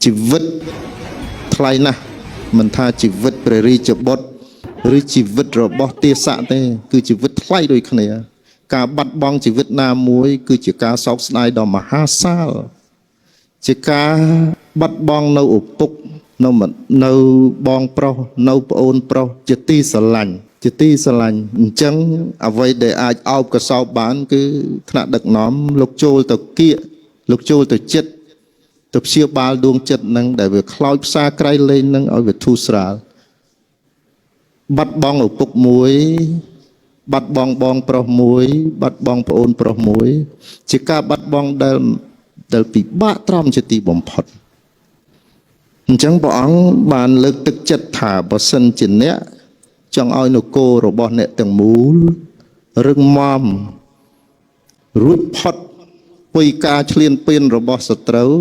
ជីវិតថ្លៃណាស់មិនថាជីវិតព្រះរាជបុត្រឬជីវិតរបស់ទាស័កទេគឺជីវិតថ្លៃដូចគ្នាការបាត់បង់ជីវិតណាមួយគឺជាការសោកស្ដាយដ៏មហាសាលជាការបាត់បង់នៅឪពុកនៅបងប្រុសនៅប្អូនប្រុសជាទីស្រឡាញ់អញ្ចឹងអ្វីដែលអាចអោបកសោបបានគឺថ្នាក់ដឹកនាំលោកចូលទៅគៀកលោកចូលទៅចិត្តទៅព្យាបាលដួងចិត្តនឹងដែលវាខ្លោចផ្សាក្រៃលែងនឹងឲ្យវាធូរស្រាលបាត់បង់ឪពុកមួយបាត់បង់បងប្រុសមួយបាត់បង់ប្អូនប្រុសមួយជាការបាត់បង់ដែលពិបាកត្រង់ជាទីបំផុតអញ្ចឹងព្រះអង្គបានលើកទឹកចិត្តថាបើសិនជាអ្នកចង់ឲ្យនគររបស់អ្នកទាំងមូលរឹងមាំរួចផុតពីការឈ្លានពានរបស់សត្រូវ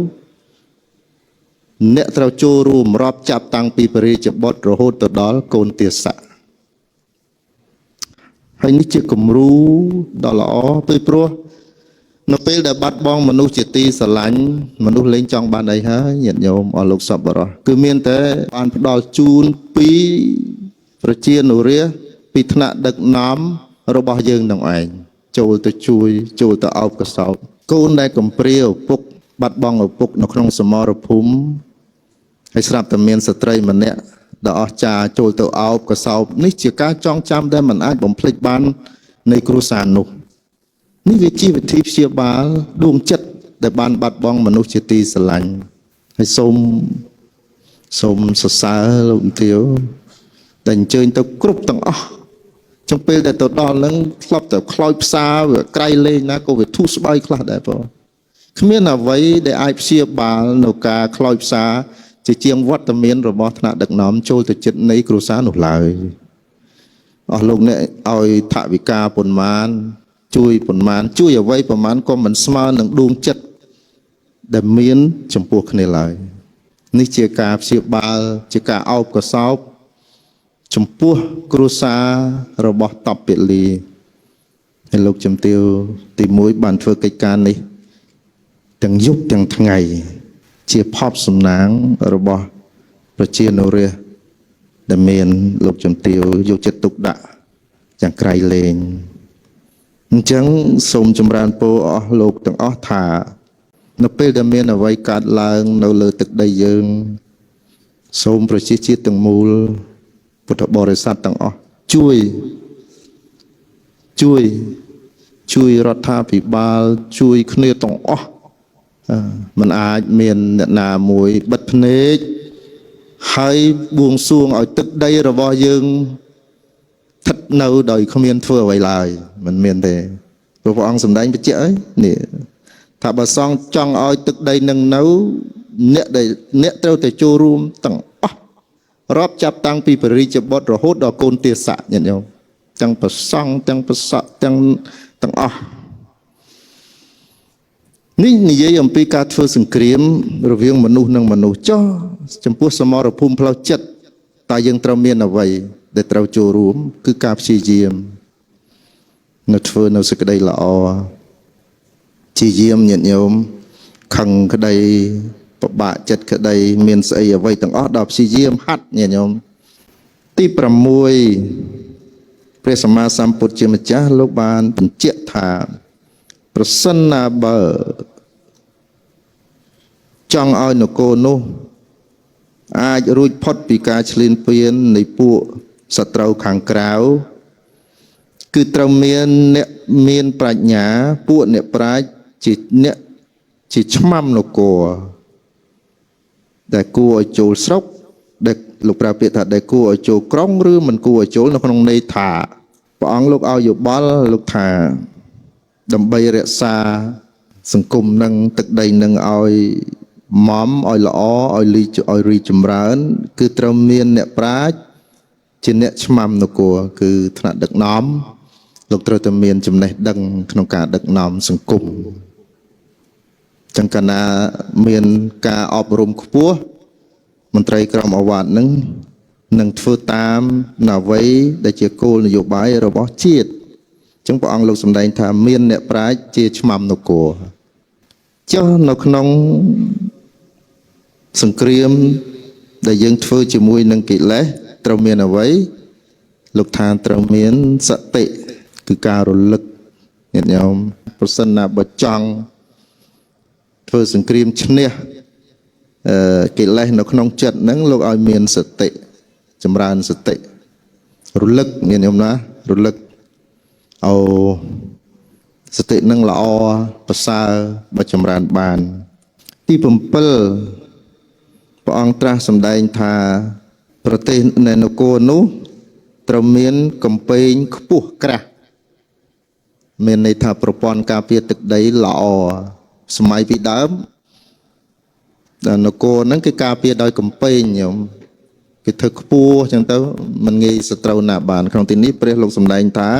អ្នកត្រូវចូលរួមរាប់ចាប់តាំងពីព្រះរាជបុត្ររហូតទៅដល់កូនទាស័កហើយនេះជាគំរូដ៏ល្អពីព្រោះនៅពេលដែលបាត់បង់មនុស្សជាទីស្រឡាញ់មនុស្សលែងចង់បានអីហើយញាតិញោមអស់លោកសប្បុរសគឺមានតែបានផ្ដល់ជូនពីប្រជានុរាស្ត្រពីថ្នាក់ដឹកនាំរបស់យើងនឹងឯងចូលទៅជួយចូលទៅអោបកសោបកូនដែលកំព្រាឪពុកបាត់បង់ឪពុកនៅក្នុងសមរភូមិហើយស្រាប់តែមានស្ត្រីម្នាក់ដ៏អស្ចារ្យចូលទៅអោបកសោបនេះជាការចងចាំដែលមិនអាចបំភ្លេចបាននៃគ្រួសារនោះនេះវាជាវិធីព្យាបាលដួងចិត្តដែលបានបាត់បង់មនុស្សជាទីស្រឡាញ់ហើយសូមសរសើរលោកទាវតែអញ្ជើញទៅគ្រប់ទាំងអស់ចុងពេលដែលទៅដល់នឹងធ្លាប់តែខ្លោចផ្សាវាក្រៃលែងណាក៏វាធូរស្បើយខ្លះដែរបងគ្មានអ្វីដែលអាចព្យាបាលនៅការខ្លោចផ្សាជាជាងវត្តមានរបស់ថ្នាក់ដឹកនាំចូលទៅចិត្តនៃគ្រួសារនោះឡើយអស់លោកអ្នកឲ្យថវិកាប៉ុន្មានជួយប៉ុន្មានជួយអ្វីប៉ុន្មានក៏មិនស្មើនឹងដួងចិត្តដែលមានចំពោះគ្នាឡើយនេះជាការព្យាបាលជាការអោបកសោបចំពោះគ្រួសាររបស់តបពលីហើយលោកជំទាវទី1បានធ្វើកិច្ចការនេះទាំងយប់ទាំងថ្ងៃជាភ័ព្វសំណាងរបស់ប្រជានុរាស្ត្រដែលមានលោកជំទាវយកចិត្តទុកដាក់យ៉ាងក្រៃលែងអញ្ចឹងសូមចម្រើនពរអស់លោកទាំងអស់ថានៅពេលដែលមានអ្វីកើតឡើងនៅលើទឹកដីយើងសូមប្រជាជាតិទាំងមូលពុទ្ធបរិស័ទទាំងអស់ជួយរដ្ឋាភិបាលជួយគ្នាទាំងអស់มันអាចមានអ្នកណាមួយបិទភ្នែកហើយបួងសួងឲ្យទឹកដីរបស់យើងស្ថិតនៅដោយគ្មានធ្វើអ្វីឡើយមិនមានទេព្រោះព្រះអង្គសម្ដែងបញ្ជាក់ហើយនេះថាបើសង្ឃចង់ឲ្យទឹកដីនឹងនៅអ្នកត្រូវតែចូលរួមទាំងអស់រាប់ចាប់តាំងពីព្រះរាជបុត្ររហូតដល់កូនទាស័កញាតិញោមទាំងប្រសង់ទាំងប្រសក់ទាំងអស់នេះនិយាយអំពីការធ្វើសង្គ្រាមរវាងមនុស្សនិងមនុស្សចុះចំពោះសមរភូមិផ្លូវចិត្តតើយើងត្រូវមានអ្វីដែលត្រូវចូលរួមគឺការព្យាយាមនៅធ្វើនៅសេចក្តីល្អព្យាយាមញាតិញោមខឹងក្តីពិបាកចិត្តក្តីមានស្អីអ្វីទាំងអស់ដល់ព្យាយាមហាត់ញាតិញោមទី6ព្រះសម្មាសម្ពុទ្ធជាម្ចាស់លោកបានបញ្ជាក់ថាប្រសិនណាបើចង់ឲ្យនគរនោះអាចរួចផុតពីការឈ្លានពាននៃពួកសត្រូវខាងក្រៅគឺត្រូវមានអ្នកមានប្រាជ្ញាពួកអ្នកប្រាជ្ញជាឆ្មាំនគរដែលគួរឲ្យចូលស្រុកដែលលោកប្រើពាក្យថាដែលគួរឲ្យចូលក្រុងឬមិនគួរឲ្យចូលនៅក្នុងន័យថាព្រះអង្គលោកឲ្យយោបល់លោកថាដើម្បីរក្សាសង្គមនឹងទឹកដីនឹងឲ្យម៉មឲ្យល្អឲ្យរីចម្រើនគឺត្រូវមានអ្នកប្រាជ្ញជាអ្នកឆ្មាំនគរគឺថ្នាក់ដឹកនាំលោកត្រូវតែមានចំណេះដឹងក្នុងការដឹកនាំសង្គមចឹងកាលណាមានការអប់រំខ្ពស់មន្ត្រីក្រមអាវ៉ាត់នឹងធ្វើតាមអ្វីដែលជាគោលនយោបាយរបស់ជាតិចឹងព្រះអង្គលោកសម្ដែងថាមានអ្នកប្រាជ្ញជាឆ្មាំនគរចុះនៅក្នុង សង្គ្រាមដែលយើងធ្វើជាមួយនឹងកិលេសត្រូវមានអ្វីលោកថាត្រូវមានសតិគឺការរលឹកញាតិញោមប្រសិនណាបើចង់ធ្វើសង្គ្រាមឈ្នះកិលេសនៅក្នុងចិត្តហ្នឹងលោកឲ្យមានសតិចម្រើនសតិរលឹកញាតិញោមណារលឹកឲ្យសតិនឹងល្អប្រសើរបើចម្រើនបានទី7ព្រះអង្គត្រាស់សម្ដែងថាប្រទេសនៅនគរនោះត្រូវមានកំពែងខ្ពស់ក្រាស់មានន័យថាប្រព័ន្ធការពារទឹកដីល្អសម័យពីដើមនគរហ្នឹងគេការពារដោយកំពែងញោមគេធ្វើខ្ពស់អញ្ចឹងទៅមិនងាយសត្រូវណាបានក្នុងទីនេះព្រះលោកសម្ដែងថា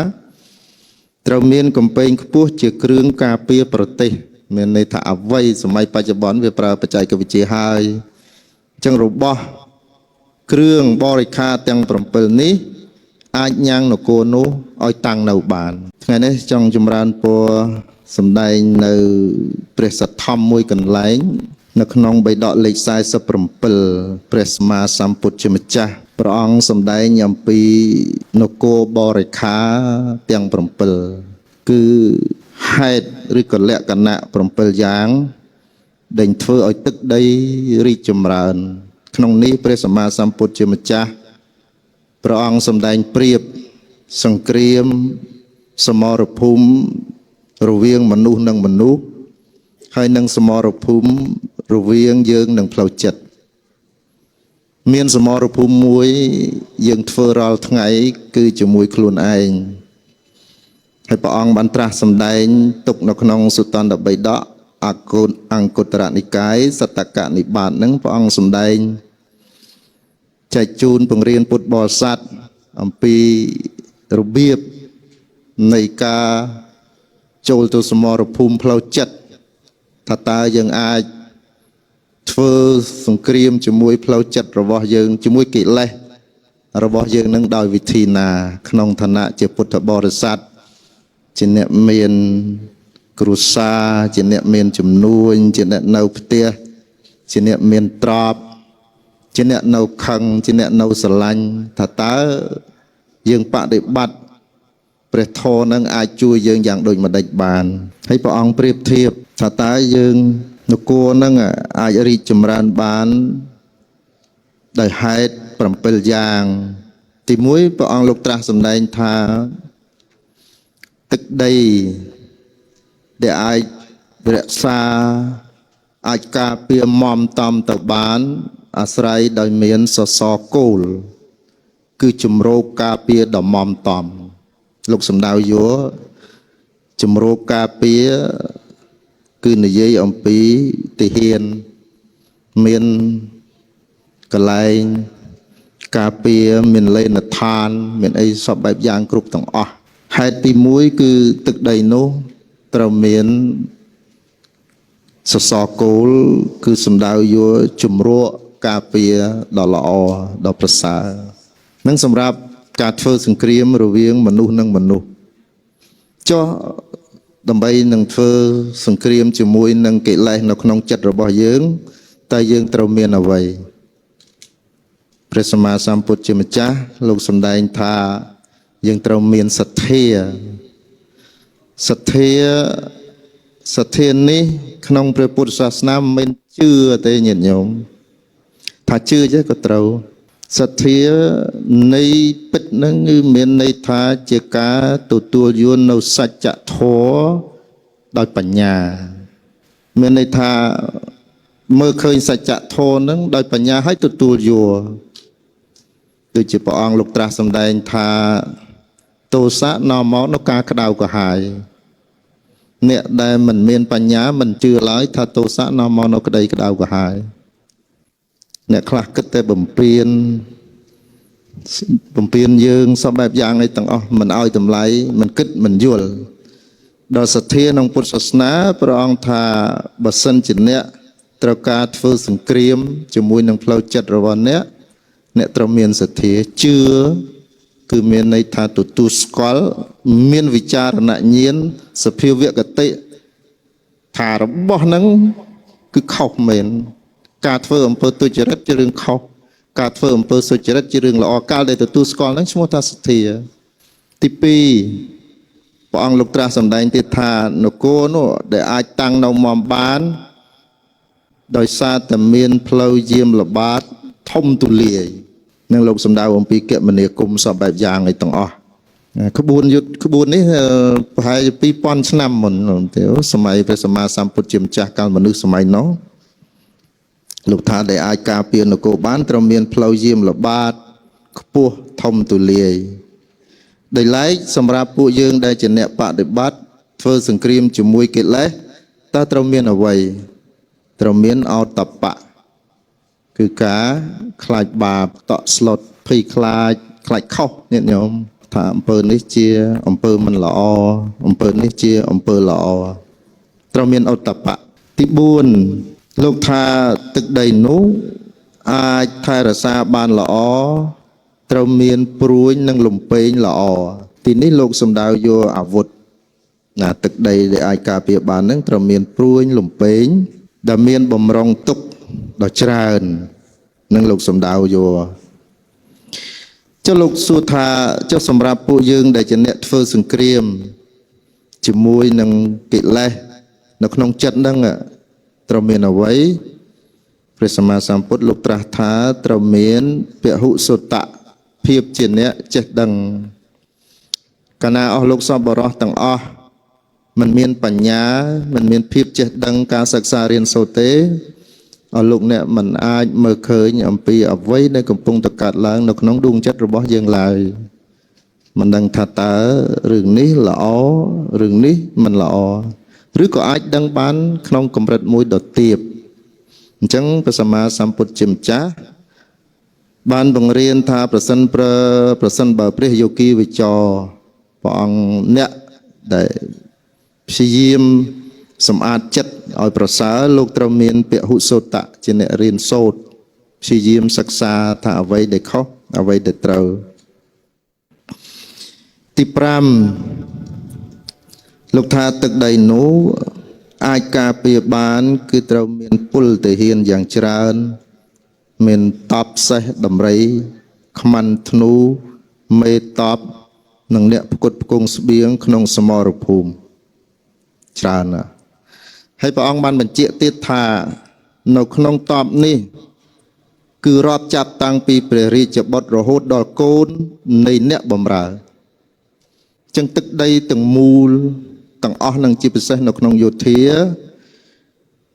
ត្រូវមានកំពែងខ្ពស់ជាគ្រឿងការពារប្រទេសមានន័យថាអ្វីសម័យបច្ចុប្បន្នវាប្រើបច្ចេកវិទ្យាហើយអញ្ចឹងរបស់គ្រឿងបរិក្ខារទាំង7នេះអាចញ៉ាំងនគរនោះឲ្យតាំងនៅបានថ្ងៃនេះចង់ចម្រើនពរសម្ដែងនៅព្រះសទ្ធម្មមួយកន្លែងនៅក្នុងបិដកលេខ47ព្រះសម្មាសម្ពុទ្ធជាម្ចាស់ព្រះអង្គសម្ដែងអំពីនគរបរិក្ខារទាំង7គឺហេតុឬក៏លក្ខណៈ7យ៉ាងដែលធ្វើឲ្យទឹកដីរីកចម្រើនក្នុងនេះព្រះសម្មាសម្ពុទ្ធជាម្ចាស់ព្រះអង្គសម្ដែងប្រៀបសង្គ្រាមសមរភូមិរវាងមនុស្សនិងមនុស្សហើយនឹងសមរភូមិរវាងយើងនិងផ្លូវចិត្តមានសមរភូមិមួយយើងធ្វើរាល់ថ្ងៃគឺជាមួយខ្លួនឯងហើយព្រះអង្គបានត្រាស់សម្ដែងទុកនៅក្នុងសុតន្តបិដកអង្គុត្តរនិកាយសត្តកនិបាតនឹងព្រះអង្គសម្ដែងចែកជូនបង្រៀនពុទ្ធបរិស័ទអំពីរបៀបនៃការចូលទៅសមរភូមិផ្លូវចិត្តថាតើយើងអាចធ្វើសង្គ្រាមជាមួយផ្លូវចិត្តរបស់យើងជាមួយកិលេសរបស់យើងនឹងដោយវិធីណាក្នុងឋានៈជាពុទ្ធបរិស័ទជាអ្នកមានគ្រួសារជាអ្នកមានចំនួនជាអ្នកនៅផ្ទះជាអ្នកមានទ្រព្យជាអ្នកនៅខឹងជាអ្នកនៅស្រឡាញ់ថាតើយើងបដិបត្តិព្រះធម៌នឹងអាចជួយយើងយ៉ាងដូចម្ដេចបានហើយព្រះអង្គប្រៀបធៀបថាតើយើងនគរនឹងអាចរីកចម្រើនបានដោយហេតុ7យ៉ាងទី1ព្រះអង្គលោកត្រាស់សម្ដែងថាទឹកដីដែលអាចរក្សាអាចការពារមមតំទៅបានអាស្រ័យដោយមានសសរគោលគឺជំរោគការពារដ៏មមតំលោកសំដៅយោជំរោគការពារគឺនិយាយអំពីទាហានមានកន្លែងការពារមានលេនឋានមានអីសពបែបយ៉ាងគ្រប់ទាំងអស់ហេតុទី1គឺទឹកដីនោះត្រូវមានសសរគោលគឺសំដៅយកជំរកការពារដ៏ល្អដ៏ប្រសើរនឹងសម្រាប់ការធ្វើសង្គ្រាមរវាងមនុស្សនិងមនុស្សចុះដើម្បីនឹងធ្វើសង្គ្រាមជាមួយនឹងកិលេសនៅក្នុងចិត្តរបស់យើងតែយើងត្រូវមានអ្វីព្រះសម្មាសម្ពុទ្ធជាម្ចាស់លោកសម្ដែងថាយើងត្រូវមានសទ្ធានេះក្នុងព្រះពុទ្ធសាសនាមិនមែនជឿទេញាតិញោមថាជឿចេះក៏ត្រូវសទ្ធានៃពិតហ្នឹងគឺមានន័យថាជាការទទួលយល់នៅសច្ចធម៌ដោយបញ្ញាមានន័យថាមើលឃើញសច្ចធម៌ហ្នឹងដោយបញ្ញាហើយទទួលយល់ដូចជាព្រះអង្គលោកត្រាស់សម្ដែងថាទោសៈនាំមកនៅការក្តៅក្រហាយអ្នកដែលមិនមានបញ្ញាមិនជឿឡើយថាទោសៈនាំមកនៅក្តីក្តៅក្រហាយអ្នកខ្លះគិតតែបំពេញយើងសពបែបយ៉ាងអីទាំងអស់មិនឲ្យតម្លៃមិនគិតមិនយល់ដល់សទ្ធាក្នុងពុទ្ធសាសនាព្រះអង្គថាបើសិនជាអ្នកត្រូវការធ្វើសង្គ្រាមជាមួយនឹងផ្លូវចិត្តរបស់អ្នកត្រូវមានសទ្ធាជឿគឺមានន័យថាទទួលស្គាល់មានវិចារណញ្ញាណសភាវគតិថារបស់ហ្នឹងគឺខុសមែន ការធ្វើអំពើទុច្ចរិតជារឿងខុសការធ្វើអំពើសុចរិតជារឿងល្អកាលដែលទទួលស្គាល់ហ្នឹងឈ្មោះថាសទ្ធាទី2ព្រះអង្គលោកត្រាស់សម្ដែងទៀតថានគរនោះដែលអាចតាំងនៅមមបានដោយសារតែមានផ្លូវយាមល្បាតធំទូលាយនឹងលោកសម្ដៅអំពីគមនាគមន៍សពបែបយ៉ាងឯទាំងអស់ក្បួនយុទ្ធក្បួននេះប្រហែលជា2000ឆ្នាំមុនទៅសម័យព្រះសម្មាសម្ពុទ្ធជាម្ចាស់កាលមនុស្សសម័យនោះលោកថាដែលអាចការពារនគរបានត្រូវមានផ្លូវយាមល្បាតខ្ពស់ធំទូលាយដោយឡែកសម្រាប់ពួកយើងដែលជាអ្នកបដិបត្តិធ្វើសង្គ្រាមជាមួយកិលេសតើត្រូវមានអ្វីត្រូវមានអតបៈគឺការខ្លាចបាបតក់ស្លុតភ័យខ្លាចខុសញាតិញោមថាអំពើនេះជាអំពើមិនល្អអំពើនេះជាអំពើល្អត្រូវមានអតបៈទី4លោកថាទឹកដីនោះអាចថែរក្សាបានល្អត្រូវមានព្រួញនិងលំពែងល្អទីនេះលោកសំដៅយកអាវុធណាទឹកដីដែលអាចការពារបាននឹងត្រូវមានព្រួញលំពែងដែលមានបំរុងទុកដ៏ច្រើននឹងលោកសំដៅយកចុះលោកសួរថាចុះសម្រាប់ពួកយើងដែលជាអ្នកធ្វើសង្គ្រាមជាមួយនឹងកិលេសនៅក្នុងចិត្តហ្នឹងត្រូវមានអ្វីព្រះសម្មាសម្ពុទ្ធលោកត្រាស់ថាត្រូវមានពហុសុតៈភាពជាអ្នកចេះដឹងកាលណាអស់លោកសពបរោះទាំងអស់มันមានបញ្ញាมันមានភាពចេះដឹងការសិក្សារៀនសូត្រទេអស់លោកអ្នកមិនអាចមើលឃើញអំពីអ្វីដែលកំពុងតែកើតឡើងនៅក្នុងដួងចិត្តរបស់យើងឡើយមិនដឹងថាតើរឿងនេះល្អរឿងនេះមិនល្អឬក៏អាចដឹងបានក្នុងកម្រិតមួយដ៏ទាបអញ្ចឹងព្រះសម្មាសម្ពុទ្ធជាម្ចាស់បានបង្រៀនថាប្រសិនបើព្រះយោគីវិចរព្រះអង្គអ្នកដែលព្យាយាមសម្អាតចិត្តឲ្យប្រសើរលោកត្រូវមានពហុសុតៈជាអ្នករៀនសូត្រព្យាយាមសិក្សាថាអ្វីដែលខុសអ្វីដែលត្រូវទី5លោកថាទឹកដីនោះអាចការពារបានគឺត្រូវមានពលទាហានយ៉ាងច្រើនមានតបសេះដំរីខ្មាន់ធ្នូមេតបនិងអ្នកផ្គត់ផ្គង់ស្បៀងក្នុងសមរភូមិច្រើនណាស់ហើយព្រះអង្គបានបញ្ជាក់ទៀតថានៅក្នុងតបនេះគឺរាប់ចាប់តាំងពីព្រះរាជបុត្ររហូតដល់កូននៃអ្នកបម្រើចឹងទឹកដីទាំងមូលទាំងអស់នឹងជាពិសេសនៅក្នុងយោធា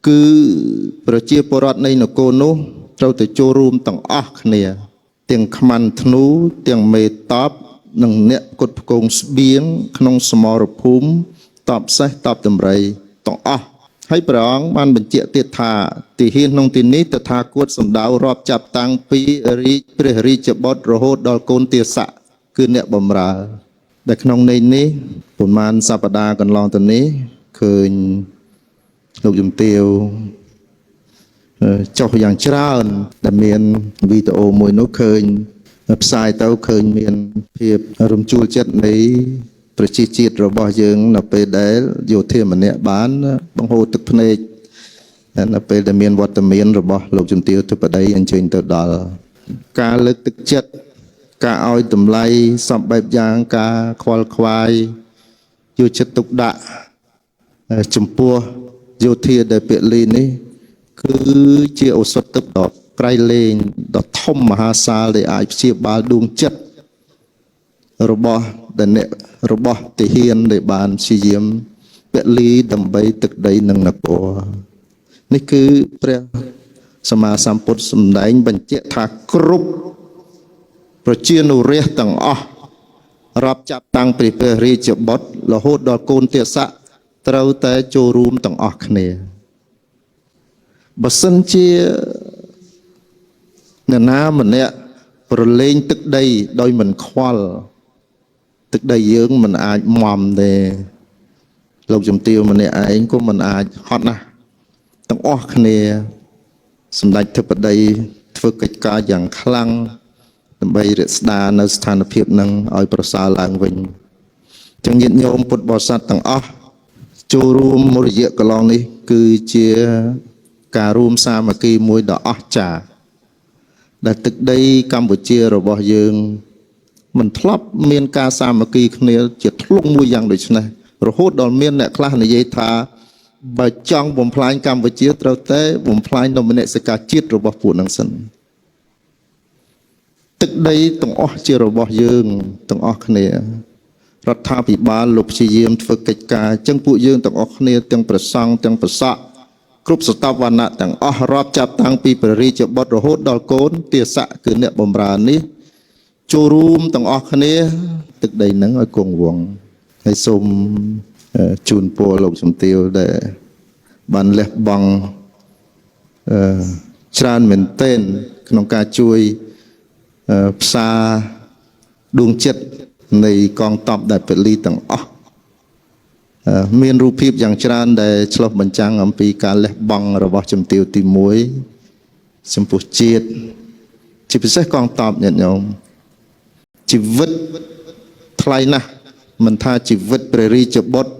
គឺប្រជាពលរដ្ឋនៃនគរនោះត្រូវទៅចូលរួមទាំងអស់គ្នាទាំងខ្មាន់ធ្នូទាំងមេតបនិងអ្នកផ្គត់ផ្គង់ស្បៀងក្នុងសមរភូមិតបសេះតបតម្រៃទាំងអស់ហើយព្រះអង្គបានបញ្ជាក់ទៀតថាទីហ៊ានក្នុងទីនេះតថាគតសម្ដៅរាប់ចាប់តាំងពីព្រះរាជបុត្ររហូតដល់កូនទាស័កគឺអ្នកបម្រើដែលក្នុងន័យនេះប្រហែលសប្តាហ៍កន្លងទៅនេះឃើញលោកជំទាវចុះយ៉ាងច្រើនដែលមានវីដេអូមួយនោះឃើញផ្សាយទៅឃើញមានភាពរំជួលចិត្តនៃប្រជាជាតិរបស់យើងនៅពេលដែលយោធាម្នាក់បានបង្ហូរទឹកភ្នែកនៅពេលដែលមានវត្តមានរបស់លោកជំទាវធិបតីអញ្ជើញទៅដល់ការលើកទឹកចិត្តការឲ្យតម្លៃសពបែបយ៉ាងការខ្វល់ខ្វាយយកចិត្តទុកដាក់ចំពោះយោធាដែលពលីនេះគឺជាឱសថទឹកដ៏ក្រៃលែងដ៏ធំមហាសាលដែលអាចព្យាបាលដួងចិត្តរបស់ទាហានដែលបានព្យាយាមពលីដើម្បីទឹកដីនិងនគរនេះគឺព្រះសម្មាសម្ពុទ្ធសម្ដែងបញ្ជាក់ថាគ្រប់ប្រជានុរាស្ត្រទាំងអស់រាប់ចាប់តាំងពីព្រះរាជបុត្ររហូតដល់កូនទាស័កត្រូវតែចូលរួមទាំងអស់គ្នាបើសិនជាអ្នកណាម្នាក់ប្រឡែងទឹកដីដោយមិនខ្វល់ទឹកដីយើងមិនអាចមមទេលោកជំទាវម្នាក់ឯងក៏មិនអាចហត់ណាស់ទាំងអស់គ្នាសម្ដេចធិបតីធ្វើកិច្ចការយ៉ាងខ្លាំងដើម្បីរក្សានៅស្ថានភាពនឹងឲ្យប្រសើរឡើងវិញចឹងញាតិញោមពុទ្ធបរិស័ទទាំងអស់ចូលរួមរយៈកន្លងនេះគឺជា ការរួមសាមគ្គីមួយដ៏អស្ចារ្យដែលទឹកដីកម្ពុជារបស់យើងមិនធ្លាប់មានការសាមគ្គីគ្នាជាធ្លុងមួយយ៉ាងដូចនេះរហូតដល់មានអ្នកខ្លះនិយាយថាបើចង់បំផ្លាញកម្ពុជាត្រូវតែបំផ្លាញនៅមនសិការជាតិរបស់ពួកនឹងសិនទឹកដីទាំងអស់ជារបស់យើងទាំងអស់គ្នារដ្ឋាភិបាលលោកព្យាយាមធ្វើកិច្ចការអញ្ចឹងពួកយើងទាំងអស់គ្នាទាំងប្រសង់ទាំងប្រសក់គ្រប់សតវណ្ណៈទាំងអស់រាប់ចាប់តាំងពីព្រះរាជបុត្ររហូតដល់កូនទាស័កគឺអ្នកបម្រើនេះចូលរួមទាំងអស់គ្នាទឹកដីហ្នឹងឲ្យគង់វង្សហើយសូមជូនពរលោកជំទាវដែលបានលះបង់ច្រើនមែនទែនក្នុងការជួយផ្សារដួងចិត្តនៃកងទ័ពដែលពលីទាំងអស់មានរូបភាពយ៉ាងច្រើនដែលឆ្លុះបញ្ចាំងអំពីការលះបង់របស់ជំទាវទី1ចំពោះជាតិជាពិសេសកងទ័ពញាតិញោមជីវិតថ្លៃណាស់មិនថាជីវិតព្រះរាជបុត្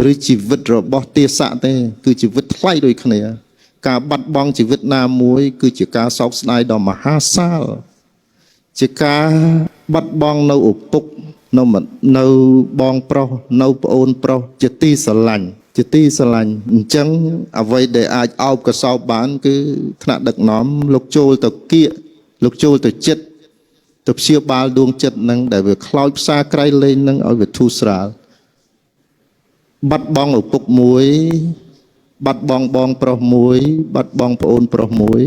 រឬជីវិតរបស់ទាស័កទេគឺជីវិតថ្លៃដូចគ្នាការបាត់បង់ជីវិតណាមួយគឺជាការសោកស្ដាយដ៏មហាសាលជាការបាត់បង់នៅឪពុកនៅបងប្រុសនៅប្អូនប្រុសជាទីស្រឡាញ់អញ្ចឹងអ្វីដែលអាចអោបកសោបបានគឺថ្នាក់ដឹកនាំលោកចូលទៅគៀកលោកចូលទៅចិត្តទៅព្យាបាលដួងចិត្តនឹងដែលវាខ្លោចផ្សារក្រៃលែងនឹងឲ្យវាធូរស្រាលបាត់បង់ឪពុកមួយបាត់បង់បងប្រុសមួយបាត់បង់ប្អូនប្រុសមួយ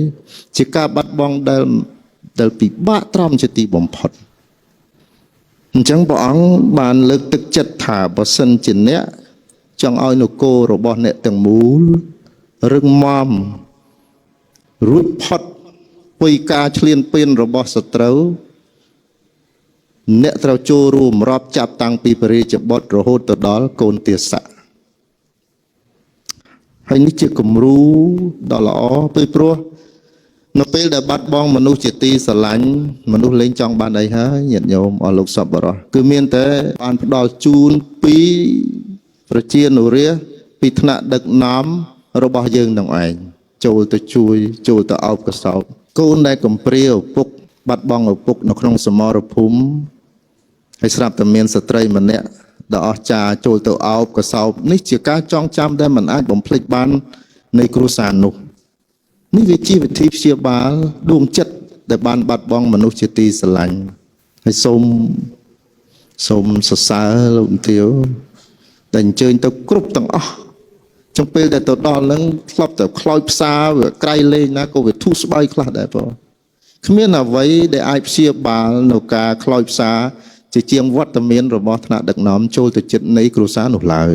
ជាការបាត់បង់ដែលពិបាកត្រង់ជាទីបំផុតអញ្ចឹងព្រះអង្គបានលើកទឹកចិត្តថាបើសិនជាអ្នកចង់ឲ្យនគររបស់អ្នកទាំងមូលរឹងមាំរួចផុតពីការឈ្លានពានរបស់សត្រូវអ្នកត្រូវចូលរួមរាប់ចាប់តាំងពីព្រះរាជបុត្ររហូតទៅដល់កូនទាស័កហើយនេះជាគំរូដ៏ល្អពីព្រោះនៅពេលដែលបាត់បង់មនុស្សជាទីស្រឡាញ់មនុស្សលែងចង់បានអីហើយញាតិញោមអស់លោកសប្បុរសគឺមានតែបានផ្ដល់ជូនពីប្រជានុរាស្ត្រពីថ្នាក់ដឹកនាំរបស់យើងនឹងឯងចូលទៅជួយចូលទៅអោបកសោបកូនដែលកំព្រាឪពុកបាត់បង់ឪពុកនៅក្នុងសមរភូមិហើយស្រាប់តែមានស្ត្រីម្នាក់ដ៏អស្ចារ្យចូលទៅអោបកសោបនេះជាការចងចាំដែលមិនអាចបំភ្លេចបាននៃគ្រួសារនោះនេះវាជាវិធីព្យាបាលដួងចិត្តដែលបានបាត់បង់មនុស្សជាទីស្រឡាញ់ហើយសូមសរសើរលោកជំទាវដែលអញ្ជើញទៅគ្រប់ទាំងអស់ចំពេលដែលទៅដល់ហ្នឹងធ្លាប់តែខ្លោចផ្សារវាក្រៃលែងណាក៏វាធូរស្បើយខ្លះដែរបងគ្មានអ្វីដែលអាចព្យាបាលនៅការខ្លោចផ្សារជាជាងវត្តមានរបស់ថ្នាក់ដឹកនាំចូលទៅចិត្តនៃគ្រួសារនោះឡើយ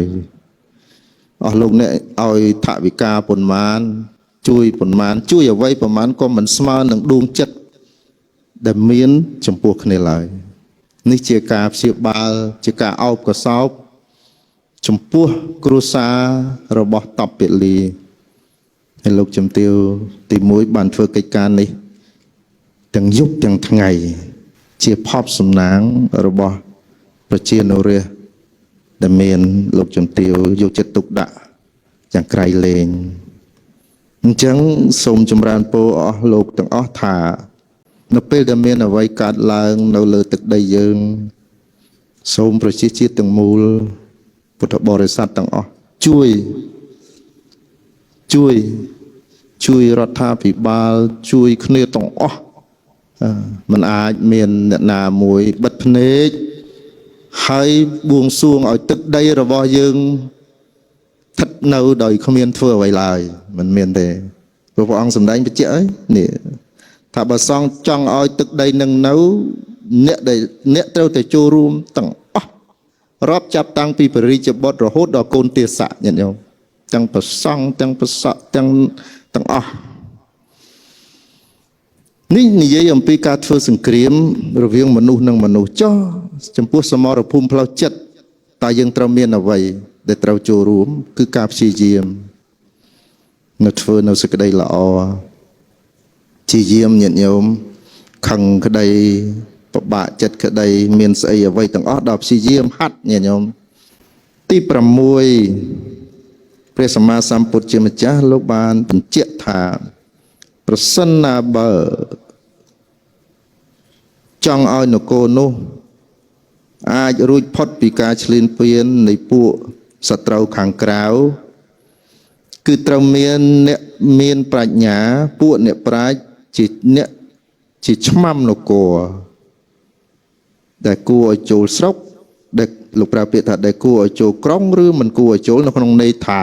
អស់លោកអ្នកឲ្យថវិកាប៉ុន្មានជួយប៉ុន្មានជួយអ្វីប៉ុន្មានក៏មិនស្មើនឹងដួងចិត្តដែលមានចំពោះគ្នាឡើយនេះជាការព្យាបាលជាការអោបកសោបចំពោះគ្រួសាររបស់តបពលីហើយលោកជំទាវទី1បានធ្វើកិច្ចការនេះទាំងយប់ទាំងថ្ងៃជាភ័ព្វសំណាងរបស់ប្រជានុរាស្ត្រដែលមានលោកជំទាវយកចិត្តទុកដាក់យ៉ាងក្រៃលែងអញ្ចឹងសូមចម្រើនពរអស់លោកទាំងអស់ថានៅពេលដែលមានអ្វីកើតឡើងនៅលើទឹកដីយើងសូមប្រជាជាតិទាំងមូលពុទ្ធបរិស័ទទាំងអស់ជួយរដ្ឋាភិបាលជួយគ្នាទាំងអស់มันអាចមានអ្នកណាមួយបិទភ្នែកហើយបួងសួងឲ្យទឹកដីរបស់យើងស្ថិតនៅដោយគ្មានធ្វើអ្វីឡើយមិនមានទេព្រោះព្រះអង្គសម្ដែងបញ្ជាក់ហើយនេះថាបើសង់ចង់ឲ្យទឹកដីនឹងនៅអ្នកត្រូវតែចូលរួមទាំងអស់រាប់ចាប់តាំងពីព្រះរាជបុត្ររហូតដល់កូនទាស័កញាតិញោមទាំងប្រសង់ទាំងប្រសក់ទាំងអស់នេះនិយាយអំពីការធ្វើសង្គ្រាមរវាងមនុស្សនិងមនុស្សចុះចំពោះសមរភូមិផ្លូវចិត្តតើយើងត្រូវមានអ្វីដែលត្រូវចូលរួមគឺការព្យាយាមនៅធ្វើនៅសេចក្តីល្អព្យាយាមញាតិញោមខឹងក្តីពិបាកចិត្តក្តីមានស្អីអ្វីទាំងអស់ដល់ព្យាយាមហាត់ញាតិញោមទី6 ព្រះសម្មាសម្ពុទ្ធជាម្ចាស់លោកបានបញ្ជាក់ថាប្រសិនណាបើចង់ឲ្យនគរនោះអាចរួចផុតពីការឈ្លានពាននៃពួកសត្រូវខាងក្រៅគឺត្រូវមានអ្នកមានប្រាជ្ញាពួកអ្នកប្រាជ្ញជាអ្នកជាឆ្មាំនគរដែលគួរឲ្យចូលស្រុកដែលលោកប្រើពាក្យថាដែលគួរឲ្យចូលក្រុងឬមិនគួរឲ្យចូលនៅក្នុងន័យថា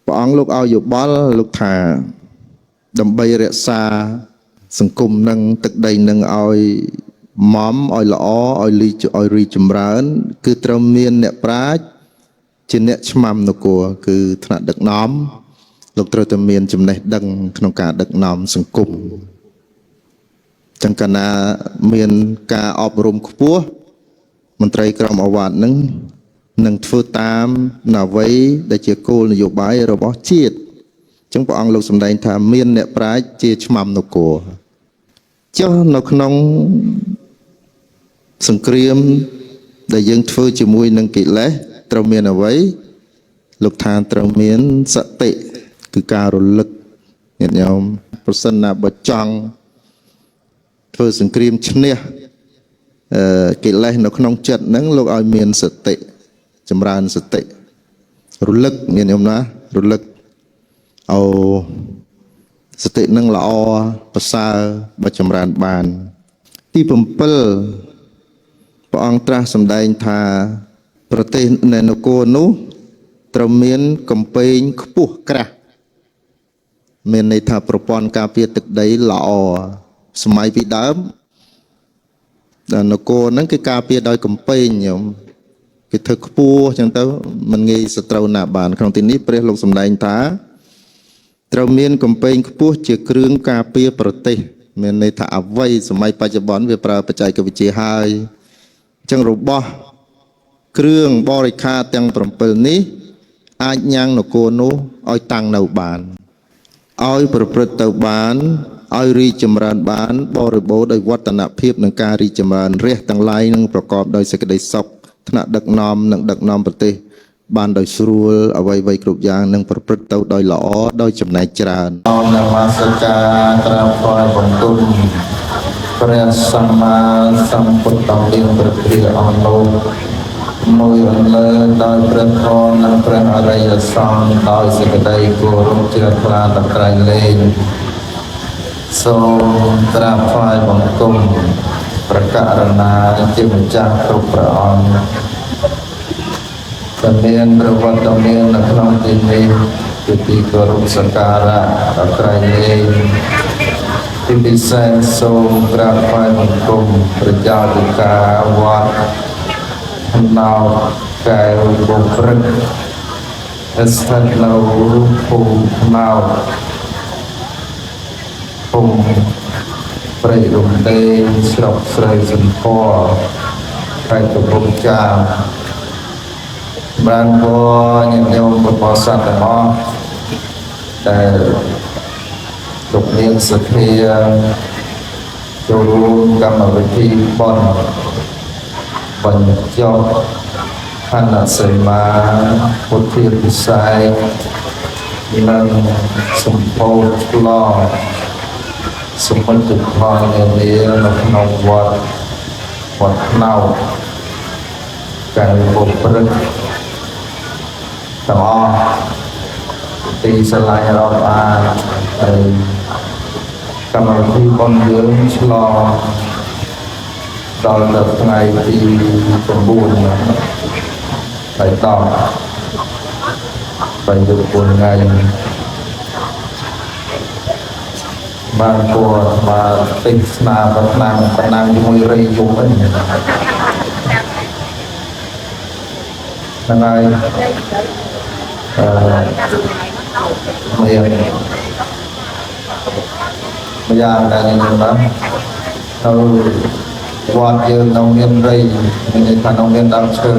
ព្រះអង្គលោកឲ្យយោបល់លោកថាដើម្បីរក្សាសង្គមនឹងទឹកដីនឹងឲ្យម៉មឲ្យល្អឲ្យរីចម្រើន គឺត្រូវមានអ្នកប្រាជ្ញជាអ្នកឆ្មាំនគរគឺថ្នាក់ដឹកនាំលោកត្រូវតែមានចំណេះដឹងក្នុងការដឹកនាំសង្គមចឹងកាលណាមានការអប់រំខ្ពស់មន្ត្រីក្រមអាវ៉ាត់នឹងធ្វើតាមអ្វីដែលជាគោលនយោបាយរបស់ជាតិចឹងព្រះអង្គលោកសម្ដែងថាមានអ្នកប្រាជ្ញជាឆ្មាំនគរចុះនៅក្នុងសង្គ្រាមដែលយើងធ្វើជាមួយនឹងកិលេសត្រូវមានអ្វីលោកថាត្រូវមានសតិគឺការរលឹកញាតិញោមប្រសិនណាបើចង់ធ្វើសង្គ្រាមឈ្នះកិលេសនៅក្នុងចិត្តហ្នឹងលោកឲ្យមានសតិចម្រើនសតិរលឹកញាតិញោមណារលឹកឲ្យសតិនឹងល្អប្រសើរបើចម្រើនបានទី7ព្រះអង្គត្រាស់សម្ដែងថាប្រទេសនៅនគរនោះត្រូវមានកំពែងខ្ពស់ក្រាស់មានន័យថាប្រព័ន្ធការពារទឹកដីល្អសម័យពីដើមនគរហ្នឹងគេការពារដោយកំពែងញោមគេធ្វើខ្ពស់អញ្ចឹងទៅមិនងាយសត្រូវណាបានក្នុងទីនេះព្រះលោកសម្ដែងថាត្រូវមានកំពែងខ្ពស់ជាគ្រឿងការពារប្រទេសមានន័យថាអ្វីសម័យបច្ចុប្បន្នវាប្រើបច្ចេកវិទ្យាហើយអញ្ចឹងរបស់គ្រឿងបរិក្ខារទាំង7នេះអាចញ៉ាំងនគរនោះឲ្យតាំងនៅបានឲ្យប្រព្រឹត្តទៅបានឲ្យរីកចម្រើនបានបរិបូរដោយវឌ្ឍនភាពនិងការរីកចម្រើនរះទាំងឡាយនឹងប្រកបដោយសេចក្តីសុខថ្នាក់ដឹកនាំនិងដឹកនាំប្រទេសបានដោយស្រួលអ្វីៗគ្រប់យ៉ាងនឹងប្រព្រឹត្តទៅដោយល្អដោយចំណែកច្រើននមស្ការក្រាបថ្វាយបង្គំព្រះសម្មាសម្ពុទ្ធអង្គព្រះគ្រាអង្គលោកមួយអន្លើដោយព្រះធម៌និងព្រះអរិយសង្ឃដោយសេចក្តីគោរពជ្រះថ្លាដល់ក្រៃលែងសូមក្រាបថ្វាយបង្គំព្រះករុណាជាម្ចាស់គ្រប់ព្រះអង្គដែលមានប្រវត្តិមាននៅក្នុងទីនេះជាទីគោរពសក្ការៈដល់ក្រៃលែងទីពិសេសសូមក្រាបថ្វាយបង្គំព្រះចៅពិការវត្តណៅកែវបុព្រឹកស្ថិតនៅភូមិណៅភូមិព្រៃរំដេងស្រុកស្រីសន្ធរខេត្តកំពង់ចាមបានក៏ញាតិញោមពុទ្ធបរិស័ទទាំងអស់ដែលលោកមានសទ្ធាចូលរួមកម្មវិធីបុណ្យបញ្ចុះខណ្ឌសីមាពុទ្ធាពិស័យនិងសម្ពោធឆ្លងសមិទ្ធផលនានានៅក្នុងវត្តណៅកែវបុព្រឹកទាំងអស់ទីស្រឡាញ់រាប់អានហើយកម្មវិធីបុណ្យយើងឆ្លងដល់ដល់ថ្ងៃទី9ហើយដល់by được buồn ngày ban của mà tình là vẫn làm như môi rây dùng ấy năm nay miền bây giờ là những đó quan dương nông viên rây mình thành nông viên đang chơi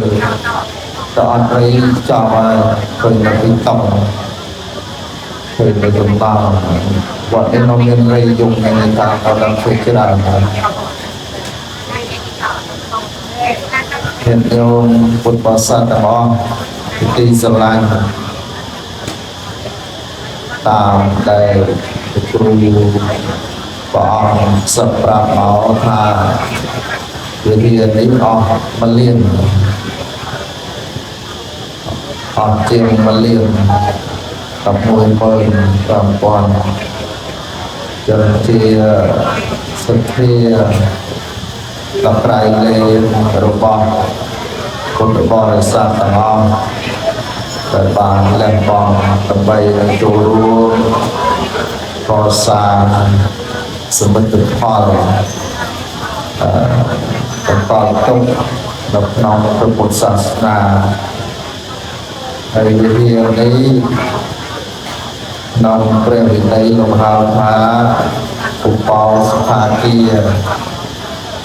chọn rây chọn mà khởi là cái tổng khởi là dùng tàu quan dương nông viên rây dùng ngày người ta tao đang chơi cái đàn hiện yêu một bó sát đó thì sầm lạnh តាមដែលគ្រូព្រះអង្គសឹកប្រាប់មកថាវិធាននេះអស់1លានអស់ជាង1លាន115000ចឹងជាសទ្ធាដល់ក្រៃលែងរបស់ពុទ្ធបរិស័ទទាំងអស់ដែលបានលះបង់ដើម្បីនឹងចូលរួមកសាងសមិទ្ធផលបន្តទុកនៅក្នុងព្រះពុទ្ធសាសនាហើយវិធាននេះក្នុងព្រះវិន័យលោកហៅថាឧបោសថាគា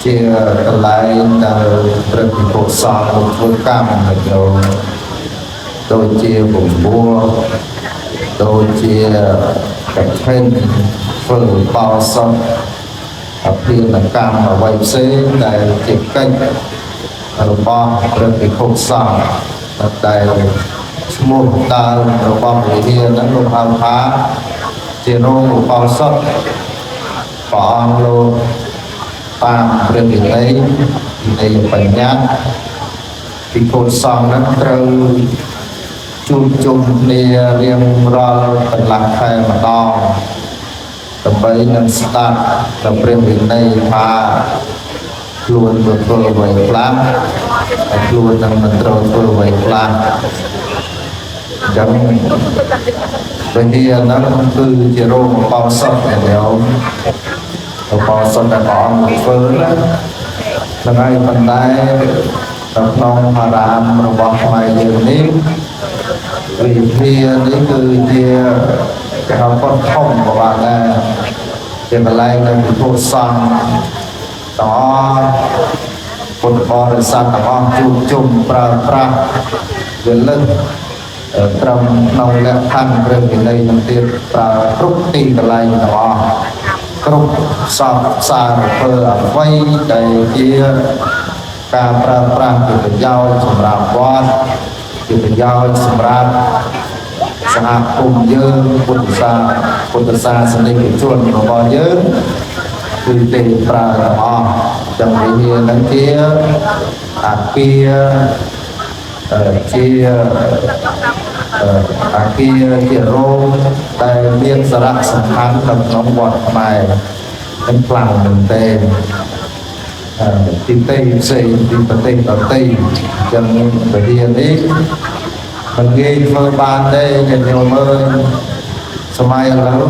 ជាកន្លែងដែលព្រះភិក្ខុសង្ឃធ្វើកម្មដូចជាបំពោះដូចជាកឋិនធ្វើឧបោសថអភិនកម្មអ្វីផ្សេងដែលជាកិច្ចរបស់ព្រះភិក្ខុសង្ឃដែលឈ្មោះដើមរបស់វិធានហ្នឹងលោកហៅថាជារោងឧបោសថព្រះអង្គលោកតាមព្រះវិន័យនៃបញ្ញត្តិភិក្ខុសង្ឃហ្នឹងត្រូវជួបជុំគ្នារៀងរាល់កន្លះខែម្ដងដើម្បីនឹងស្ដាប់ទៅព្រះវិន័យថាខ្លួនធ្វើអ្វីខ្លះហើយខ្លួននឹងមិនត្រូវធ្វើអ្វីខ្លះចឹងវិធានហ្នឹងគឺជារោងឧបោសថដែលឧបោសថដែលព្រះអង្គធ្វើហ្នឹងហើយប៉ុន្តែនៅក្នុងអារាមរបស់ខ្មែរយើងនេះវិធាននេះគឺជាកោតធំក៏បានដែរជាកន្លែងដែលពិភពសង្ឃទាំងពុទ្ធបរិស័ទទាំងអស់ជួបជុំប្រើប្រាស់វាលឹកត្រឹមក្នុងលក្ខខណ្ឌព្រះវិន័យនឹងទៀតប្រើគ្រប់ទីកន្លែងទាំងអស់គ្រប់សពសារពើអ្វីដែលជាការប្រើប្រាស់ជាប្រយោជន៍សម្រាប់វត្តជាប្រយោជន៍សម្រាប់សហគមន៍យើងពុទ្ធសាសនិកជនរបស់យើងគឺទេប្រើទាំងអស់ទាំងវិញ្ញាណនឹងជាអាគារជាអាគារជារោងដែលមានសារៈសំខាន់នៅក្នុងវត្តខ្មែរនឹងខ្លាំងមែនទែនទីផ្សេងទីប្រទេសដទៃចឹងវិធាននេះមិនងាយធ្វើបានទេញាតិញោមអើយសម័យឥឡូវ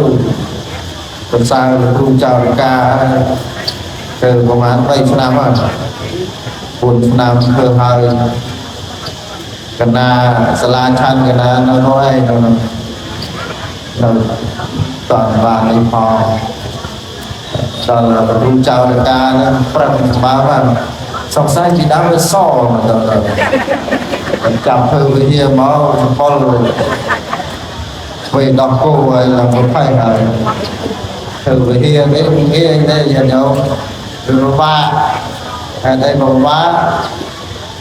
ប្រសើរគ្រូចៅរិកាគឺប្រហែល3ឆ្នាំហើយ4ឆ្នាំធ្វើហើយកណាសាលាឆាន់កណានៅនោះឯងនៅតនបាននេះផងដល់គ្រូចៅរិកានឹងប្រឹងស្បើបានសង្ស័យពីដើមវាសមកដល់ចាប់ធ្វើវិធានមកសម្ពលធ្វើដោះគោឲ្យឡើងប្រផែហើយធ្វើវិធាននេះងាយទេញាតិញោមវាពិបាកហេតុអីពិបាក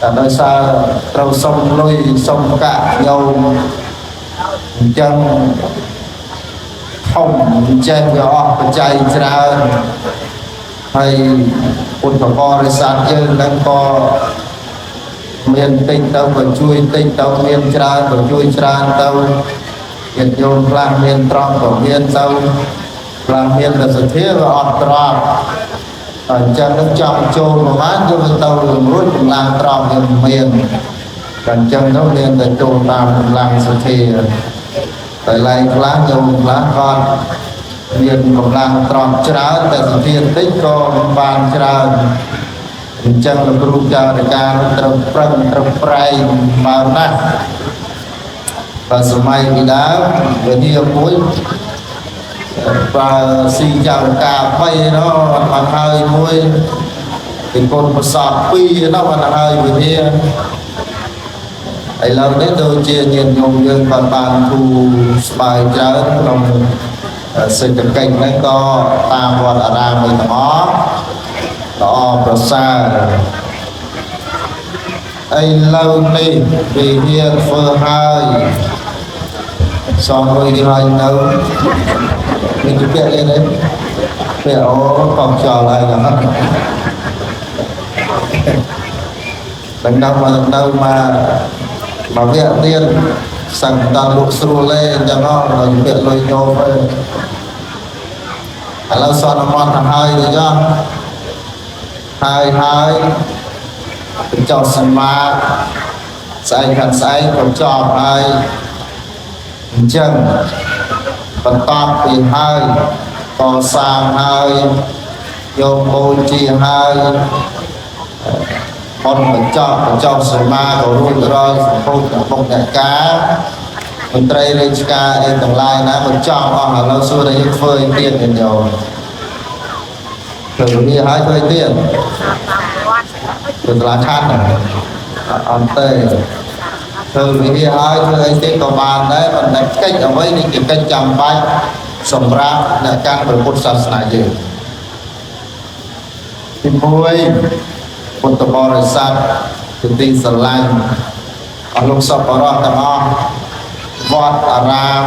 តែដោយសារត្រូវសុំលុយសុំកាក់ញោមអញ្ចឹងធំចេះវាអស់បច្ច័យច្រើនហើយពុទ្ធបរិស័ទយើងនឹងក៏មានតិចទៅក៏ជួយតិចទៅមានច្រើនក៏ជួយច្រើនទៅញាតិញោមខ្លះមានត្រង់ក៏មានទៅខ្លះមានតែសទ្ធាវាអត់ត្រង់អញ្ចឹងនឹងចង់ចូលប្រហែលយកទៅរួចកម្លាំងត្រង់យើងមានតែអញ្ចឹងទៅមានតែចូលតាមកម្លាំងសទ្ធាតែឡែកខ្លះយកខ្លះគាត់មានកម្លាំងត្រង់ច្រើនតែសទ្ធាតិចក៏មិនបានច្រើនអញ្ចឹងលោកគ្រូចៅរិកាត្រូវប្រឹងត្រូវប្រែងបើណាស់បើសម័យពីដើមវិធានមួយបើស៊ីចៅរិកា3នោះបានហើយមួយពីកូនប្រសព2នោះបានហើយវិធានឥឡូវនេះដូចជាញាតិញោមយើងបានធូរស្បើយច្រើនក្នុងសេដ្ឋកិច្ចហ្នឹងក៏តាមវត្តអារាមទាំងអស់ល្អប្រសើរឥឡូវនេះវិធានធ្វើហើយ xong rồi đi hơi đâu mình chụp điện lên đấy để còn chờ lại là đánh đâu mà viện tiên sang toàn bộ sưu lên cho nó rồi viện lôi nhô thôi lâu sau nó ngon thằng hai thì cho hai cho sân ma sai thật sai còn cho hai chân còn to thì hai còn sang hai vô môi chi hai con mình cho sân ma có luôn rồi không nhận cá mình trai lên cá em tầng lai ná mình cho họ là lâu xưa đây phơi tiền thì nhiều thử đi hai phơi tiền được lá khăn này ăn tê thử đi hai phơi tiền có bàn đấy mình đánh cách ở mấy cái cách chăm bách sầm ra là can bởi một sản sản gì thì vui một tập bò rồi sang thì tin sờ lanh ở lúc sau có đó tao ngon vọt ra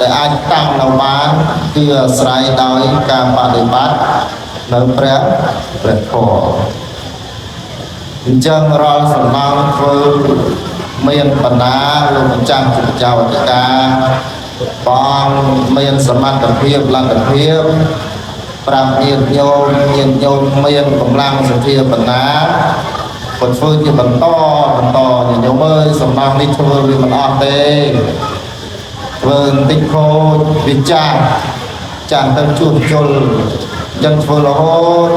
để anh tăng đầu bán chưa sài đói cam bạc để bắt nấu prep khổ chân rồi phần mang phơi miền bản đá luôn một trăm chào tất cả con miền sầm mặt tập hiệp làm tập hiệp làm nhiệt nhôm miền cũng làm sự thiệp bản đá còn phơi thì bản to thì nhôm ơi sầm mang đi phơi vì mình ăn tê vườn tinh khô vịt chàng tâm chuột chôn dân phơi là hốt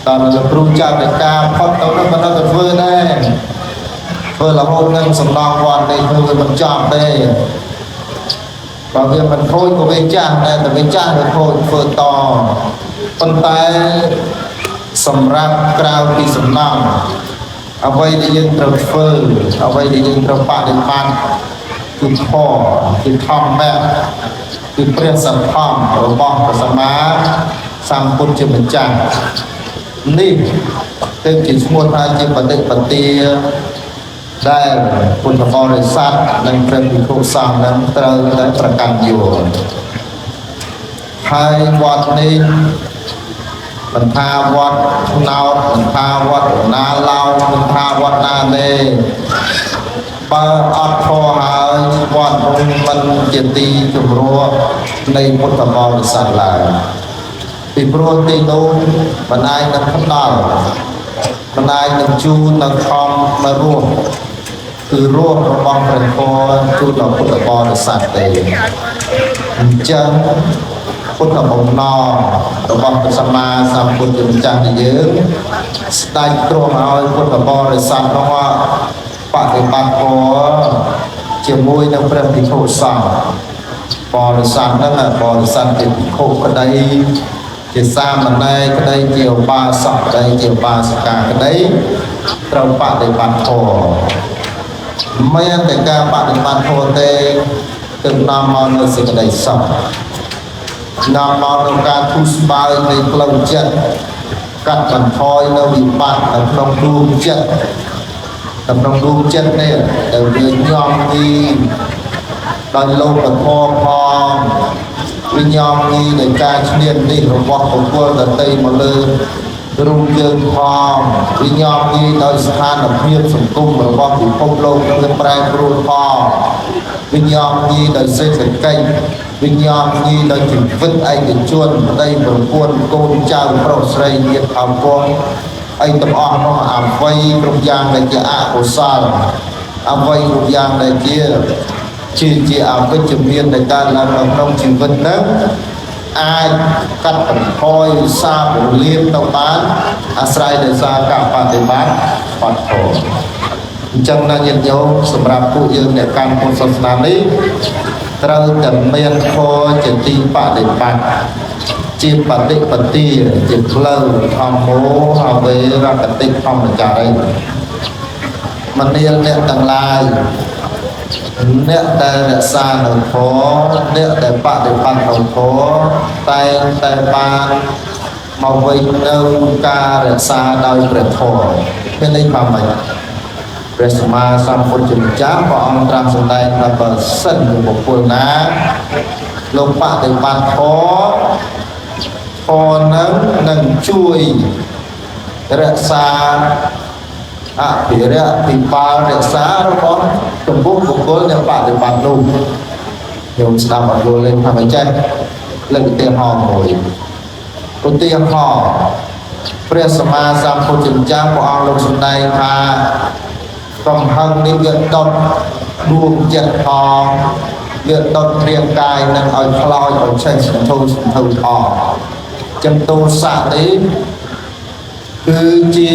toàn là pru chàng để cam phát tấu nó vẫn đang phơi đây phơi là hốt nên sầm mang quan đây phơi mình chọn đây và việc mình thôi của bên chàng đây là bên chàng được thôi phơi to con tay sầm răng cao đi sầm nòng ở đây thì dân trồng phơi ở đây thì dân trồng bạc đến banคือพ่อคือทอมแม่คือเปรี้ยสันทอมหรือบองกับสมาสัมพุทธจิตจังนี่เต็มจิตสมุทรจิตปฏิปฏิได้คุณบริษัทในพระพิคุสามนั้นเติมได้ประกันอยู่ให้วัดนี้มันพาวัดนามันพาวัดนาเล่ามันพาวัดนาเล่បើអត់ខហើយវត្តមិនជាទីជម្រកនៃពុទ្ធបរិស័ទឡើយពីព្រោះទីនោះមិនអាចនឹងផ្ដល់មិនអាចនឹងជូននៅខំនៅរស់គឺរស់របស់ព្រះធម៌ជូនដល់ពុទ្ធបរិស័ទទេអញ្ចឹងពុទ្ធបំណងរបស់ព្រះសម្មាសម្ពុទ្ធម្ចាស់យើងស្ដេចទ្រង់ឲ្យពុទ្ធបរិស័ទនោះបដិបត្តិធម៌ជាមួយនឹងព្រះភិក្ខុសង្ឃបរិស័ទហ្នឹងបរិស័ទជាភិក្ខុក្តីជាសាមណេរក្តីជាឧបាសកក្តីជាឧបាសិកាក្តីត្រូវបដិបត្តិធម៌មិនតែការបដិបត្តិធម៌ទេគឺនាំមកនូវសេចក្តីសុខនាំមកនូវការធូរស្បើយនៃផ្លូវចិត្តកាត់បន្ថយនៅវិបត្តិនៅក្នុងដួងចិត្តតំណងដួងចិត្តនេះដែលវាញោមទីដោយលោកពធផងវាញោមទីនៃការឈ្លាននេះរបស់បុគ្គលដតីមកលើរូបយើងផងវាញោមទីដោយស្ថានភាពសង្គមរបស់ពិភពលោកនឹងប្រែប្រួលផងវាញោមទីដោយសេដ្ឋកិច្ចវាញោមទីដោយជីវិតឯកជនប្តីប្រពន្ធកូនចៅប្រុសស្រីញាតិអង្វរអីទាំងអស់នោះអ្វីគ្រប់យ៉ាងដែលជាអកុសលអ្វីគ្រប់យ៉ាងដែលជាអវិជ្ជមានដែលកើតឡើងក្នុងជីវិតហ្នឹងអាចកាត់បន្ថយសាបរលាបទៅបានអាស្រ័យដោយសារការបដិបត្តិបត្តិធម៌អញ្ចឹងណាញាតិញោមសម្រាប់ពួកយើងអ្នកកាន់ពុទ្ធសាសនានេះត្រូវតែមានធម៌ជាទីបដិបត្តិជាបតិបទាជាផ្លូវធម្មោអវេរកតិធម្មចារីមនាលអ្នកទាំងឡាយអ្នកដែលរក្សានៅធម៌អ្នកដែលបដិបត្តិនៅធម៌តែងតែបានមកវិញនៅការរក្សាដោយព្រះធម៌មានន័យថាម៉េច ព្រះសម្មាសម្ពុទ្ធជាម្ចាស់ព្រះអង្គត្រាស់សម្ដែងថាបើសិនជាបុគ្គលណាលោកបដិបត្តិធម៌នឹងជួយរក្សាអភិរក្សពិបាលរក្សារបស់ចំពោះបុគ្គលដែលបដិបត្តិនោះខ្ញុំស្ដាប់អត់យល់លេងថាមិនចេះលើកឧទាហរណ៍មួយឧទាហរណ៍ព្រះសម្មាសម្ពុទ្ធជាម្ចាស់ព្រះអង្គលោកសម្ដែងថាកំហឹងនេះវាដុតដួងចិត្តផងវាដុតរាងកាយនឹងឲ្យខ្លោចឲ្យឆេះសន្ធោសន្ធៅផងចឹងទោសៈនេះគឺជា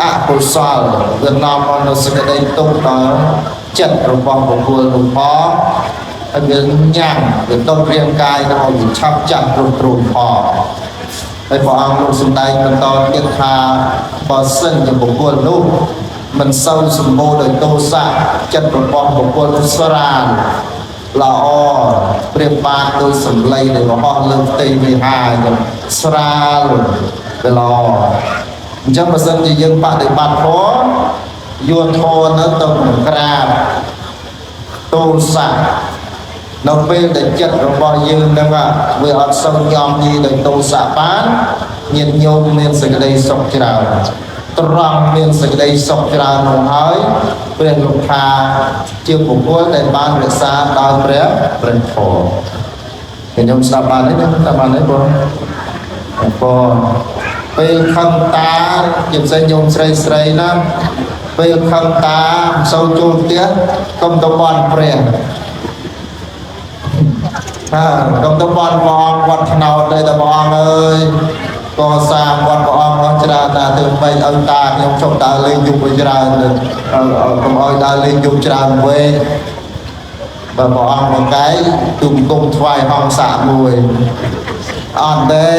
អកុសលវានាំមកនូវសេចក្តីទុក្ខដល់ចិត្តរបស់បុគ្គលនោះផងហើយវាញ៉ាំវាដុតរាងកាយនឹងឲ្យវាឆាប់ចាក់ទ្រុងផងហើយព្រះអង្គលោកសម្ដែងបន្តទៀតថាបើសិនជាបុគ្គលនោះមិនសូវសម្បូរដោយទោសៈចិត្តរបស់បុគ្គលនោះស្រាលល្អព្រាបបានដោយសម្លេងនៃរហោះលើផ្ទៃវិហារយ៉ាងស្រាលវាល្អអញ្ចឹងបើសិនជាយើងបដិបត្តិធម៌យកធម៌នៅទៅក្រាបទោសៈនៅពេលដែលចិត្តរបស់យើងនឹងវាអត់សូវញោមញីដោយទោសៈបានញាតិញោមមានសេចក្តីសុខច្រើនត្រង់មានសេចក្តីសុខច្រើននោះហើយព្រះលោកថាជាបុគ្គលដែលបានរក្សាដោយព្រះធម៌ខ្ញុំស្ដាប់បានទេខ្ញុំស្ដាប់បានទេបងពេលខឹងតាជាពិសេសញោមស្រីណាពេលខឹងតាមិនសូវចូលផ្ទះកុំទៅបន់ព្រះកុំទៅបន់ព្រះអង្គវត្តថ្នោតទេតែព្រះអង្គអើយកសាងវត្តព្រះអង្គអស់ច្រើនណាស់ទៅមិនឲ្យតាខ្ញុំចុះដើរលេងយប់ច្រើនកុំឲ្យដើរលេងយប់ច្រើនពេកបើព្រះអង្គមកកែទូគុំថ្វាយហង្សាមួយអត់ទេ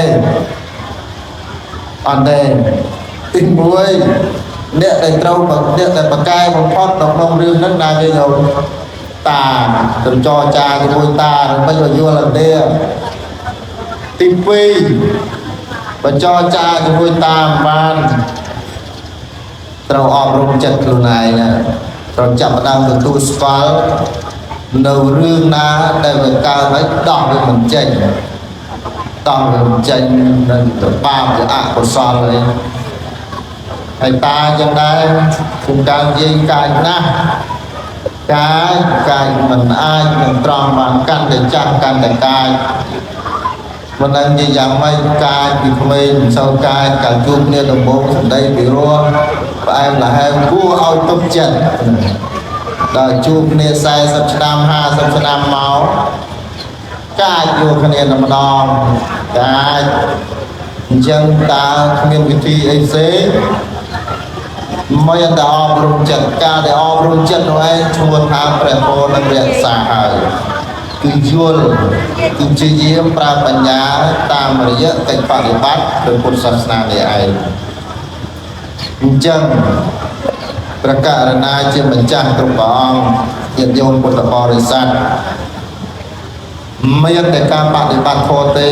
ទីមួយអ្នកដែលត្រូវអ្នកដែលបកកែបំផុតក្នុងរឿងហ្នឹងណាគេយកតាទៅចរចាជាមួយតាដើម្បីឲ្យយល់អត់ទេទី2បើចរចាជាមួយតាបានត្រូវអប់រំចិត្តខ្លួនឯងណាត្រូវចាប់ផ្ដើមទទួលស្គាល់នៅរឿងណាដែលវាកើតហើយដោះវាមិនចេញនឹងទៅបាបទៅអកុសលអីហើយតាចឹងដែរគុំការនិយាយកាយណាស់កាយមិនអាចនឹងត្រង់បានកាន់តែចាស់កាន់តែកាយមិនដឹងជាយ៉ាងម៉េចកាយពីក្មេងមិនសូវកាយកាលជួបគ្នាដំបូងសម្ដីពីរោះផ្អែមល្ហែមគួរឲ្យទុកចិត្តដល់ជួបគ្នា40ឆ្នាំ50ឆ្នាំមកកាយយកគ្នាតែម្ដងកាយអញ្ចឹងតើគ្មានវិធីអីផ្សេងមិនតែអប់រំចិត្តការដែលអប់រំចិត្តនោះឯងឈ្មោះថាព្រះធម៌នឹងរក្សាហើយគឺយល់គឺជាយាមប្រើបញ្ញាតាមរយៈកិច្ចបដិបត្តិដោយពុទ្ធសាសនានេះឯងអញ្ចឹងព្រះករុណាជាម្ចាស់គ្រប់ព្រះអង្គញាតិញោមពុទ្ធបរិស័ទមានតែការបដិបត្តិធម៌ទេ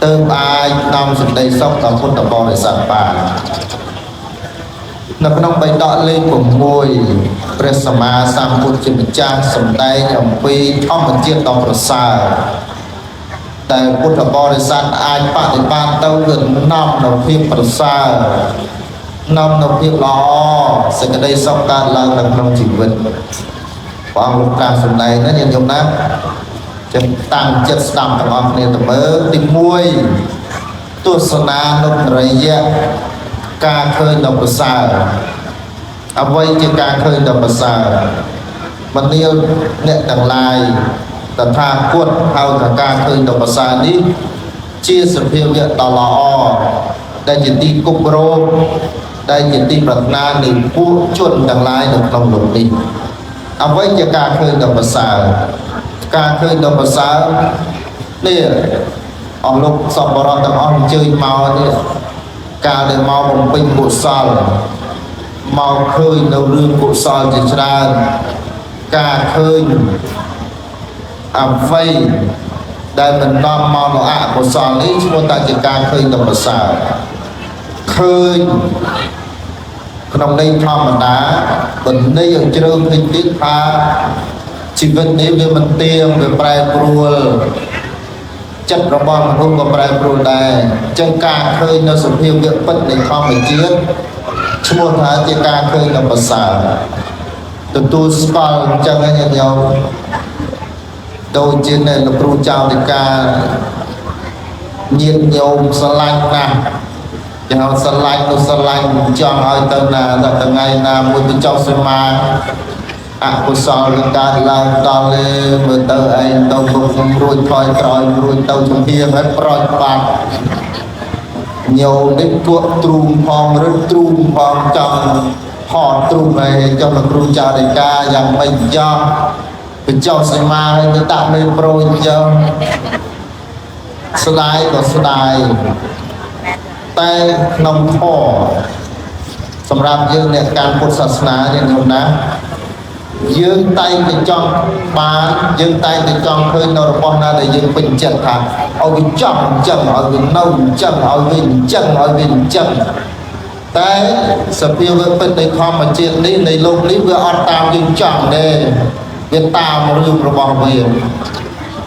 ទើបអាចនាំសេចក្តីសុខដល់ពុទ្ធបរិស័ទបាននៅក្នុងបៃដកលេខ6ព្រះសម្មាសម្ពុទ្ធជាម្ចាស់សម្ដែងអំពីធម្មជាតិដ៏ប្រសើរតែពុទ្ធបរិស័ទអាចបដិបត្តិទៅវានាំនៅភាពប្រសើរនាំនៅភាពល្អសេចក្តីសុខកើតឡើងនៅក្នុងជីវិតព្រះអង្គលោកការសម្ដែងនេះញាតិញោមណាចឹងតាំងចិត្តស្ដាប់ទាំងអស់គ្នាទៅមើលទី1ទស្សនានុរយៈការឃើញដ៏ប្រសើរអ្វីជាការឃើញដ៏ប្រសើរមនាលអ្នកទាំងឡាយតថាគតហៅថាការឃើញដ៏ប្រសើរនេះជាសភាវៈដ៏ល្អដែលជាទីគប់រោគដែលជាទីប្រាថ្នានៃពួកជនទាំងឡាយនៅក្នុងលោកនេះអ្វីជាការឃើញដ៏ប្រសើរការឃើញដ៏ប្រសើរនេះអស់លោកសពរដ្ឋទាំងអស់អញ្ជើញមកនេះការដែលមកបំពេញកុសលមកឃើញនៅរឿងកុសលជាច្រើនការឃើញអ្វីដែលមិននាំមកនៅអកុសលនេះឈ្មោះថាជាការឃើញដ៏ប្រសើរឃើញ ក្នុងន័យធម្មតាបណ្ណ័យឲ្យជ្រៅពេញទៀតថាជីវិតនេះវាមិនទៀងវាប្រែប្រួលចិត្តរបស់មនុស្សក៏ប្រែប្រួលដែរអញ្ចឹងការឃើញនៅសភាពវាពិតនៃធម្មជាតិឈ្មោះថាជាការឃើញនៅប្រសើរទទួលស្គាល់អញ្ចឹងញាតិញោមដូចជានៅលោកគ្រូចៅនៃការញាតិញោមស្រឡាញ់ណាស់យ៉ាងស្រឡាញ់ទៅស្រឡាញ់ចង់ឲ្យទៅណាដល់ថ្ងៃណាមួយទៅចោលសមាអកុសលនឹងកើតឡើងដល់មើលទៅឯងទៅមុខរួចថយក្រោយរួចទៅជំហៀងហើយប្រត់បាត់ញោមនេះពួកទ្រូងផងរឹតទ្រូងផងចង់ហត់ទ្រូងហើយចង់លោកគ្រូចៅនៃការយ៉ាងមិនយ៉ោះបញ្ចុះសមាហើយទៅដាក់មេប្រូចចឹងស្ដាយក៏ស្ដាយតែក្នុងធម៌សម្រាប់យើងអ្នកការពុទ្ធសាសនានេះនោះណាយើងតែងតែចង់បានយើងតែងតែចង់ឃើញនៅរបស់ណាដែលយើងពេញចិត្តថាឲ្យវាចង់អញ្ចឹងឲ្យវានៅអញ្ចឹងឲ្យវាអញ្ចឹងឲ្យវាអញ្ចឹងតែសភាវៈពិតនៃធម្មជាតិនេះនៃលោកនេះវាអត់តាមយើងចង់ទេវាតាមរឿងរបស់វា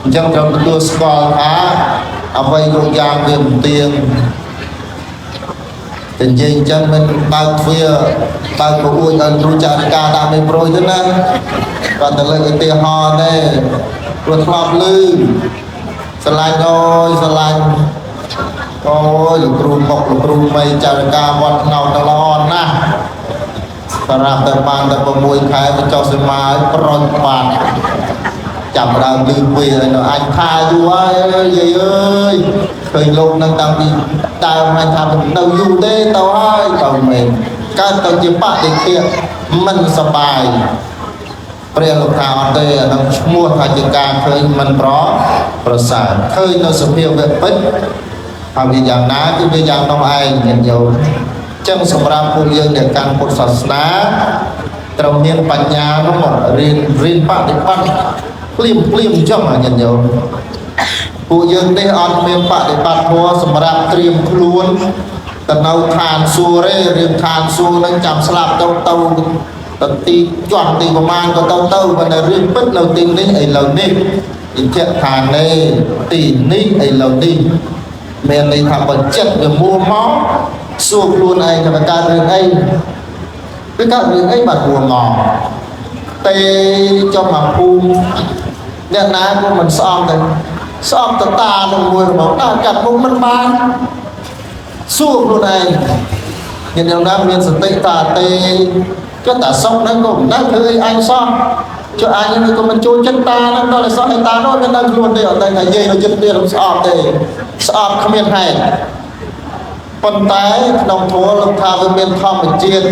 អញ្ចឹងត្រូវទទួលស្គាល់ថាអ្វីគ្រប់យ៉ាងវាមិនទៀងតែនិយាយអញ្ចឹងមិនបើកទ្វារបើកប្រអួយឲ្យគ្រូចារិកាដាក់មេប្រួយទៅណាគាត់ទៅលើកឧទាហរណ៍ទេព្រោះធ្លាប់ឮស្រឡាញ់អើយស្រឡាញ់អូយលោកគ្រូមកលោកគ្រូមីចារិកាវត្តណោទៅល្អណាស់សម្រាប់តែបានតែ6ខែទៅចុះសមាឲ្យប្រន់បាត់ចាប់ដើមលឺវានៅអញថាយូរហើយយាយអើយឃើញលោកនឹងតាំងពីដើមអញថាមិននៅយូរទេទៅហើយទៅមែនកើតទៅជាបដិធិមិនសប្បាយព្រះលោកថាអត់ទេអានឹងឈ្មោះថាជាការឃើញមិនប្រសើរឃើញនៅសភាវៈពិតហើយវាយ៉ាងណាគឺវាយ៉ាងនោះឯងញាតិញោមចឹងសម្រាប់ពួកយើងដែលកាន់ពុទ្ធសាសនាត្រូវមានបញ្ញានោះមករៀនបដិបត្តិភ្លាមអញ្ចឹងញាតិញោមពួកយើងនេះអត់មានបដិបត្តិធម៌សម្រាប់ត្រៀមខ្លួនទៅនៅឋានសួគ៌ទេរឿងឋានសួគ៌នឹងចាំស្លាប់ទៅទីជាន់ទីប្រមាណក៏ទៅប៉ុន្តែរឿងពិតនៅទីនេះឥឡូវនេះវិជ្ជឋាននេះទីនេះឥឡូវនេះមានន័យថាបើចិត្តវាមួមកសួរខ្លួនឯងថាកើតរឿងអីវាកើតរឿងអីបាទមួមកទេចំមកភូមិអ្នកណាក៏មិនស្អប់ដែរស្អប់តតានឹងមួយរបស់ដល់កាត់មុខមិនបានសួរខ្លួនឯងញាតិញោមណាមានសតិតាទេគាត់តែសុខហ្នឹងក៏មិនដឹងធ្វើអីអញសោះចុះអញនេះក៏មិនចូលចិត្តតាហ្នឹងដល់តែសោះឯតានោះមិនដឹងខ្លួនទេអត់ដឹងថានិយាយនៅចិត្តទៀតស្អប់ទេស្អប់គ្មានហេតុប៉ុន្តែក្នុងធម៌លោកថាវាមានធម្មជាតិ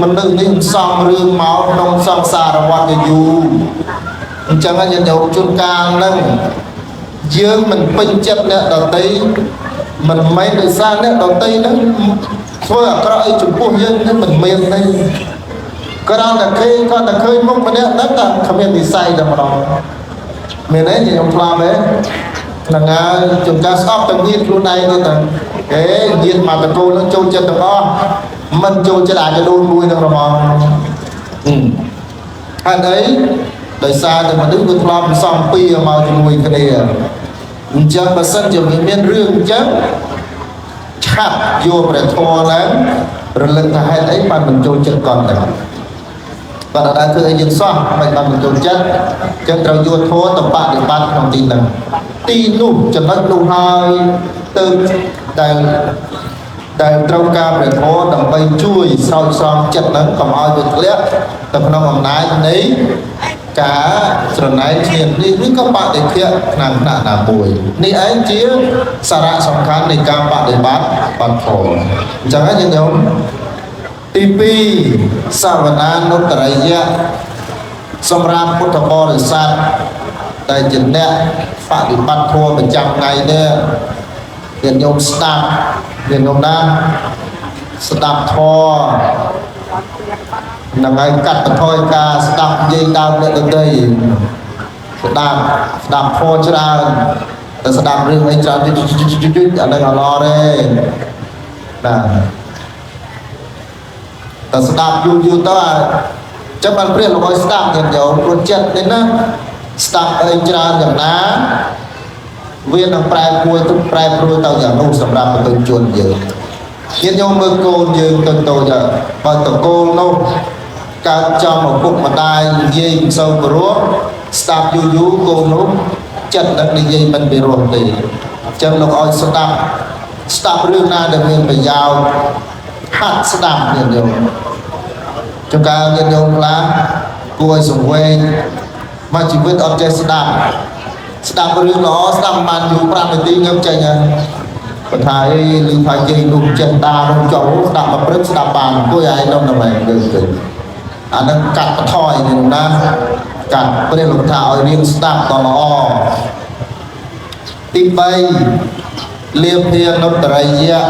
មនុស្សនេះសំរឿងមកក្នុងសង្សារវដ្តយូរអញ្ចឹងញាតិញោមជួនកាលហ្នឹងយើងមិនពេញចិត្តអ្នកដទៃមិនមែនដោយសារអ្នកដទៃហ្នឹងធ្វើអាក្រក់អីចំពោះយើងហ្នឹងមិនមែនទេគាត់តែឃើញមុខម្នាក់ហ្នឹងតែគ្មាននិស័យតែម្ដងមានទេខ្ញុំខ្លាប់ទេហ្នឹងហើយជួនកាលស្អប់តែញៀនខ្លួនឯងទៅតែញៀនមកតកូលនឹងចូលចិត្តទាំងអស់មិនចូលចិត្តអាចដូនមួយនឹងរបស់ហេតុអីដោយសារតែមនុស្សវាធ្លាប់សំពីមកជាមួយគ្នាអញ្ចឹងបើសិនជាមានរឿងអញ្ចឹងឆាប់យកព្រះធម៌ឡើងរលឹកថាហេតុអីបានមិនចូលចិត្តគាត់ដែរគាត់អត់ធ្វើអីយើងសោះមិនបានមិនចូលចិត្តអញ្ចឹងត្រូវយកធម៌ទៅបដិបត្តិក្នុងទីហ្នឹងទីនោះចំណុចនោះហើយទៅដែលត្រូវការព្រះធម៌ដើម្បីជួយស្រោចស្រង់ចិត្តហ្នឹងកុំឲ្យវាធ្លាក់ទៅក្នុងអំណាចនៃការស្រណែកគ្នានេះឬក៏បដិធិក្នុងថ្នាក់ណាមួយនេះឯងជាសារៈសំខាន់នៃការបដិបត្តិបត្តិធម៌អញ្ចឹងហើយយើង ទី2សាវនានុត្តរិយៈសម្រាប់ពុទ្ធបរិស័ទតែជាអ្នកបដិបត្តិធម៌ប្រចាំថ្ងៃនេះញាតិញោមស្ដាប់ញាតិញោមណាស្ដាប់ធម៌នឹងឲ្យកាត់បន្ថយការស្ដាប់និយាយដើមអ្នកដទៃស្ដាប់ធម៌ច្រើនតែស្ដាប់រឿងអីច្រើនតិចអានឹងអឡទេណា តែស្ដាប់យូរទៅចាំបានព្រះលោកឲ្យស្ដាប់ទៀតយកព្រោះចិត្តនេះណាស្ដាប់អីច្រើនយ៉ាងណាវានឹងប្រែប្រួលទៅយ៉ាងនោះសម្រាប់ប្រជាជនយើងញាតិញោមមើលកូនយើងទៅបើតកូលនោះកើតចំឪពុកម្ដាយនិយាយមិនសូវព្រោះស្ដាប់យូរកូននោះចិត្តនឹងនិយាយមិនពិរោះទេចឹងលោកឲ្យស្ដាប់រឿងណាដែលមានប្រយោជន៍ហាត់ស្ដាប់ញាតិញោមចង្ការញាតិញោមខ្លះគួរឲ្យសង្វេគមកជីវិតអត់ចេះស្ដាប់រឿងល្អស្ដាប់បានយូរ5នាទីងើបចេញហើយបើថាអីលឺថាជ័យនោះចេះតានោះចុះស្ដាប់មកព្រឹកស្ដាប់បានគួរឲ្យនោះមិនមែនទេអានឹងកាត់បន្ថយនឹងណាកាត់ព្រះលោកថាឲ្យរៀនស្ដាប់តល្អទី3លាភានុត្តរិយៈ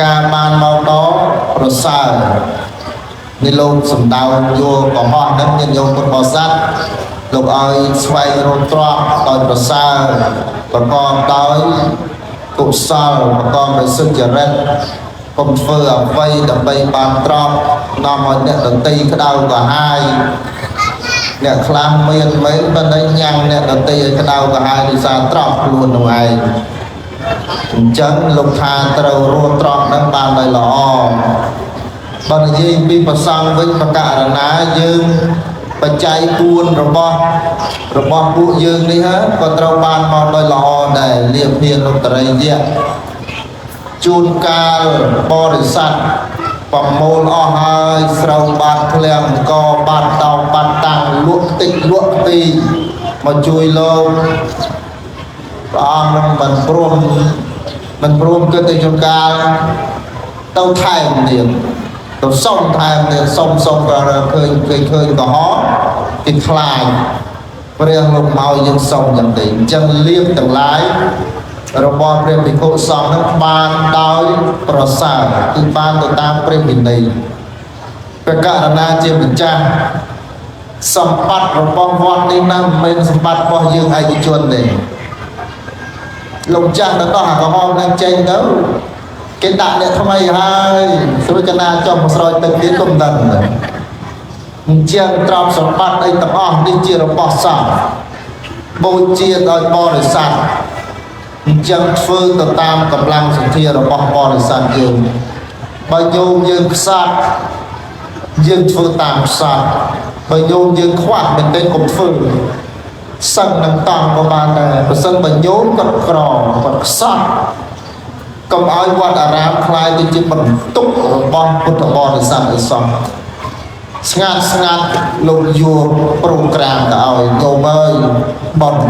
ការបានមកដល់ប្រសើរនេះលោកសំដៅយកកំហុសនឹងញាតិញោមពុទ្ធបរិស័ទលោកឲ្យស្វែងរកទ្រព្យដោយប្រសើរប្រកបដោយកុសលប្រកបដោយសុចរិតកុំធ្វើអ្វីដើម្បីបានទ្រព្យនាំឲ្យអ្នកដទៃក្តៅក្រហាយអ្នកខ្លះមានមែនប៉ុន្តែញ៉ាំងអ្នកដទៃឲ្យក្តៅក្រហាយដោយសារទ្រព្យខ្លួននោះឯងអញ្ចឹងលោកថាត្រូវរស់ទ្រព្យនឹងបានដោយល្អបើនិយាយពីប្រសងវិញបកករណាយើងបច្ច័យ4របស់ពួកយើងនេះក៏ត្រូវបានមកដោយល្អដែរលាភានុត្តរិយៈជួនកាលបរិស័ទប្រមូលអស់ហើយស្រូវបាត់ឃ្លាំងកបាត់តោបាត់តាំងលក់តិចលក់ទីមកជួយលោកព្រះអង្គនឹងមិនព្រមគិតទៅជួនកាលទៅថែមទៀតទៅសុំថែមទៀតសុំក៏ឃើញកំហុសគេខ្លាចព្រះលោកមកយើងសុំយ៉ាងទេអញ្ចឹងលៀបទាំងឡាយរបស់ព្រះភិក្ខុសង្ឃនឹងបានដោយប្រសើរគឺបានទៅតាមព្រះវិន័យព្រះករណាជាម្ចាស់សម្បត្តិរបស់វត្តនេះណាមិនមែនសម្បត្តិរបស់យើងឯកជនទេលោកចាស់ទៅដោះអាកំហុសនឹងចេញទៅគេដាក់អ្នកថ្មីហើយស្រួយកណាចុះមកស្រោចទឹកទៀតកុំដឹងអញ្ចឹងទ្រព្យសម្បត្តិអីទាំងអស់នេះជារបស់សង្ឃបូជាដោយបរិស័ទអញ្ចឹងធ្វើទៅតាមកម្លាំងសទ្ធារបស់បរិស័ទយើងបើញោមយើងខ្សត់យើងធ្វើតាមខ្សត់បើញោមយើងខ្វះមិនទេកុំធ្វើសឹងនឹងតង់ក៏បានដែរបើសិនបើញោមគាត់ក្រគាត់ខ្សត់កុំឲ្យវត្តអារាមคล้ายទៅជាបន្ទុករបស់ពុទ្ធបរិស័ទឲ្យសោះស្ងាត់លោកយោប្រូក្រាមទៅឲ្យញោមអើយបន់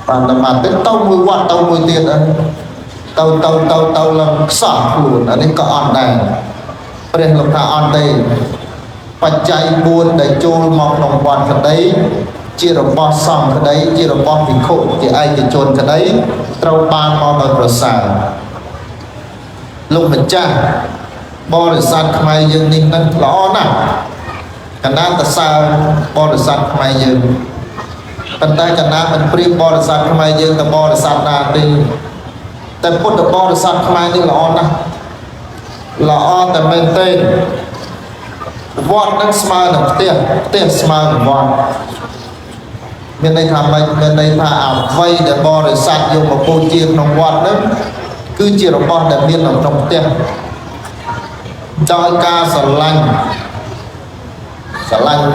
បានតែមកទៅមួយវត្តទៅមួយទៀតទៅឡើងខ្សោះខ្លួនអានេះក៏អត់ដែរព្រះលោកថាអត់ទេបច្ច័យ4ដែលចូលមកក្នុងវត្តក្តីជារបស់សង្ឃក្តីជារបស់ភិក្ខុជាឯកជនក្តីត្រូវបានមកដោយប្រសើរលោកម្ចាស់បរិស័ទខ្មែរយើងនេះនឹងល្អណាស់កណ្ដាលតសើបរិស័ទខ្មែរយើងប៉ុន្តែកណ្ដាលមិនព្រៀបបរិស័ទខ្មែរយើងទៅបរិស័ទណាទេតែពុទ្ធបរិស័ទខ្មែរនេះល្អណាស់ល្អតែមែនទេវត្តនឹងស្មើនឹងផ្ទះស្មើនឹងវត្តមានន័យថាម៉េចមានន័យថាអ្វីដែលបរិស័ទយកមកពូជាក្នុងវត្តនឹងគឺជារបស់ដែលមាននៅក្នុងផ្ទះដោយការស្រឡាញ់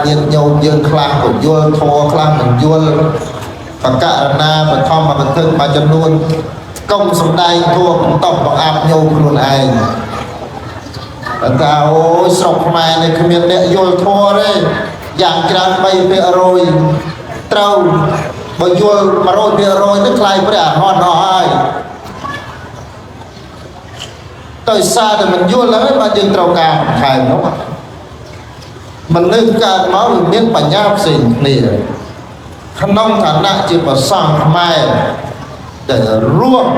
ញាតិញោមយើងខ្លះក៏យល់ធម៌ខ្លះមិនយល់បកករណាបឋមបទិមួយចំនួនកុំសំដែងធម៌បន្តបង្អាប់ញោមខ្លួនឯងតែអូយស្រុកខ្មែរនេះគ្មានអ្នកយល់ធម៌ទេយ៉ាងច្រើន3%ត្រូវបើយល់100%ទៅខ្លាយព្រះអរហន្តអស់ហើយទៅសារតែមិនយល់ហើយបាទយើងត្រូវការបន្ថែមនោះមនុស្សកើតមកវាមានបញ្ញាផ្សេងគ្នាក្នុងឋានៈជាព្រះសង្ឃខ្មែរដែលរស់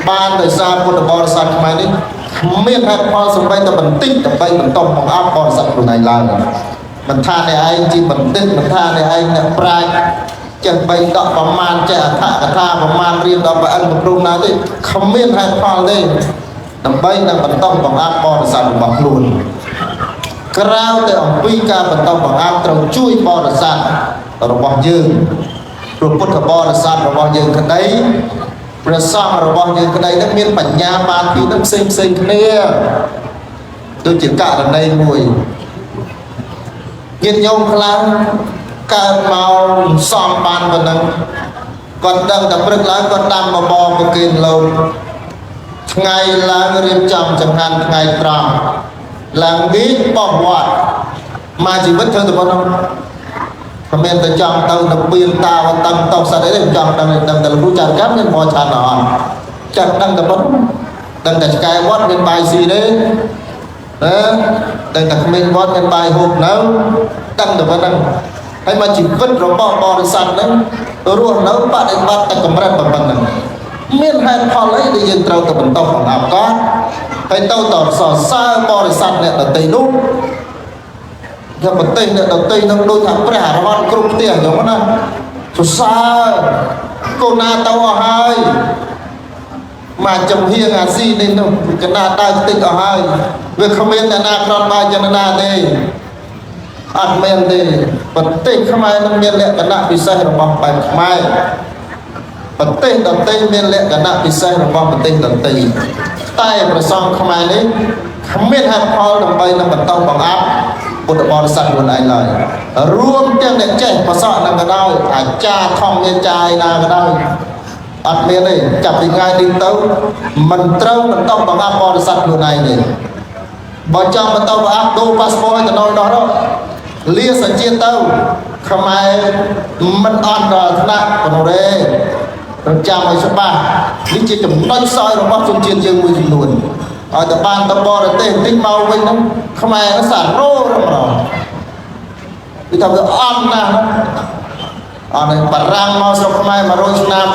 បានដោយសារពុទ្ធបរិស័ទខ្មែរនេះគ្មានហេតុផលសំបីតែបន្តិចដើម្បីបន្តបង្អប់បរិស័ទខ្លួនឯងឡើងមិនថាអ្នកឯងជាបណ្ឌិតមិនថាអ្នកឯងអ្នកប្រាជ្ញចេះបីដកប្រមាណចេះអត្ថកថាប្រមាណរៀនដល់ប្រអិនប្រព្រំណាទេគ្មានហេតុផលទេ ដើម្បីនឹងបន្តបង្អាប់បរិស័ទរបស់ខ្លួនក្រៅទៅអំពីការបន្តបង្អាប់ត្រូវជួយបរិស័ទរបស់យើងព្រះពុទ្ធបរិស័ទរបស់យើងក្តីព្រះសង្ឃរបស់យើងក្តីនឹងមានបញ្ញាបានពីនឹងផ្សេងគ្នាដូចជាករណីមួយញាតិញោមខ្លះកើតមកសំបានប៉ុណ្ណឹងគាត់ដឹងតែព្រឹកឡើងគាត់ដាំបបរប្រគេនលោកថ្ងៃឡើងរៀបចំចង្ហាន់ថ្ងៃត្រង់ឡើងវិញបោះវត្តមកជីវិតធ្វើតែប៉ុណ្ណឹងមិនមែនតែចង់ទៅទៅពៀនតាវតឹងតោសអីទេចង់ដឹងតែលោកគ្រូចាត់កម្មមានមកឆានអត់ចាត់ដឹងតែប៉ុណ្ណឹងដឹងតែឆ្កែវត្តមានបាយស៊ីទេដឹងតែក្មេងវត្តមានបាយហូបនៅដឹងតែប៉ុណ្ណឹងហើយមកជីវិតរបស់បរិស័ទហ្នឹងរស់នៅបដិបត្តិតែកម្រិតប៉ុណ្ណឹងមានហេតុផលអីដែលយើងត្រូវទៅបន្តបង្អាប់គាត់ហើយទៅតសរសើរបរិស័ទអ្នកដទៃនោះយកប្រទេសអ្នកដទៃនឹងដូចថាព្រះអរហន្តគ្រប់ផ្ទះអញ្ចឹងណាសរសើរកូនណាទៅអស់ហើយមកចំហៀងអាស៊ីនេះនោះកណាដើរតិចអស់ហើយវាគ្មានអ្នកណាក្រត់បាយចន្ទនាទេអត់មែនទេប្រទេសខ្មែរនឹងមានលក្ខណៈពិសេសរបស់បែបខ្មែរប្រទេសដទៃមានលក្ខណៈពិសេសរបស់ប្រទេសដទៃតែប្រសងខ្មែរនេះគ្មានហេតុផលដើម្បីនឹងបន្តបង្អាប់ពុទ្ធបរិស័ទខ្លួនឯងឡើយរួមទាំងអ្នកចេះប្រសក់នឹងក៏ដោយអាចារ្យធម្មយាចាយណាក៏ដោយអត់មានទេចាប់ពីថ្ងៃនេះទៅមិនត្រូវបន្តបង្អាប់បរិស័ទខ្លួនឯងទេបើចង់បន្តបង្អាប់ដូរប៉ាសពតឲ្យទៅដល់លាសញ្ជាតិទៅខ្មែរមិនអន្តរថ្នាក់ប៉ុណ្ណោះទេត្រូវចាំឲ្យច្បាស់នេះជាចំណុចខ្សោយរបស់ជនជាតិយើងមួយចំនួនឲ្យតែបានទៅបរទេសតិចមកវិញហ្នឹងខ្មែរnóសារោរំរងគឺថាវាអន់ណាស់អត់ឲ្យបារាំងមកស្រុកខ្មែរ100ឆ្នាំ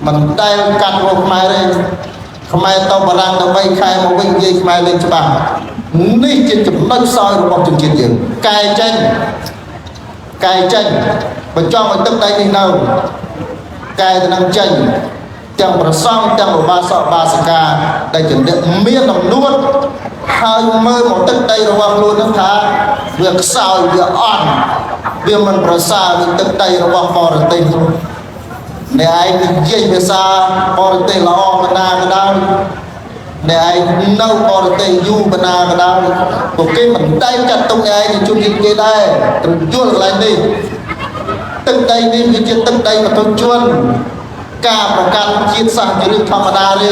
មិនដែលកាត់រកខ្មែរទេខ្មែរទៅបារាំងទៅ3ខែមកវិញនិយាយខ្មែរលេងច្បាស់នេះជាចំណុចខ្សោយរបស់ជនជាតិយើងកែចេញបញ្ចង់ឲ្យទឹកដីនេះនៅកែទៅនឹងចេញទាំងប្រសងទាំងឧបាសកបាសិកាដែលជាអ្នកមានអំណួតហើយមើលមកទឹកដីរបស់ខ្លួននឹងថាវាខ្សោយវាអន់វាមិនប្រសើរនឹងទឹកដីរបស់បរទេសនោះអ្នកឯងនិយាយភាសាបរទេសល្អបណ្ណាក៏ដោយអ្នកឯងនៅបរទេសយូរបណ្ណាក៏ដោយពួកគេមិនតែចាត់ទុកអ្នកឯងជាជនជាតិគេដែរត្រូវយល់កន្លែងនេះទឹកដីនេះវាជាទឹកដីប្រទេសជនការប្រកាន់ជាតិសាសន៍ជារឿងធម្មតាទេ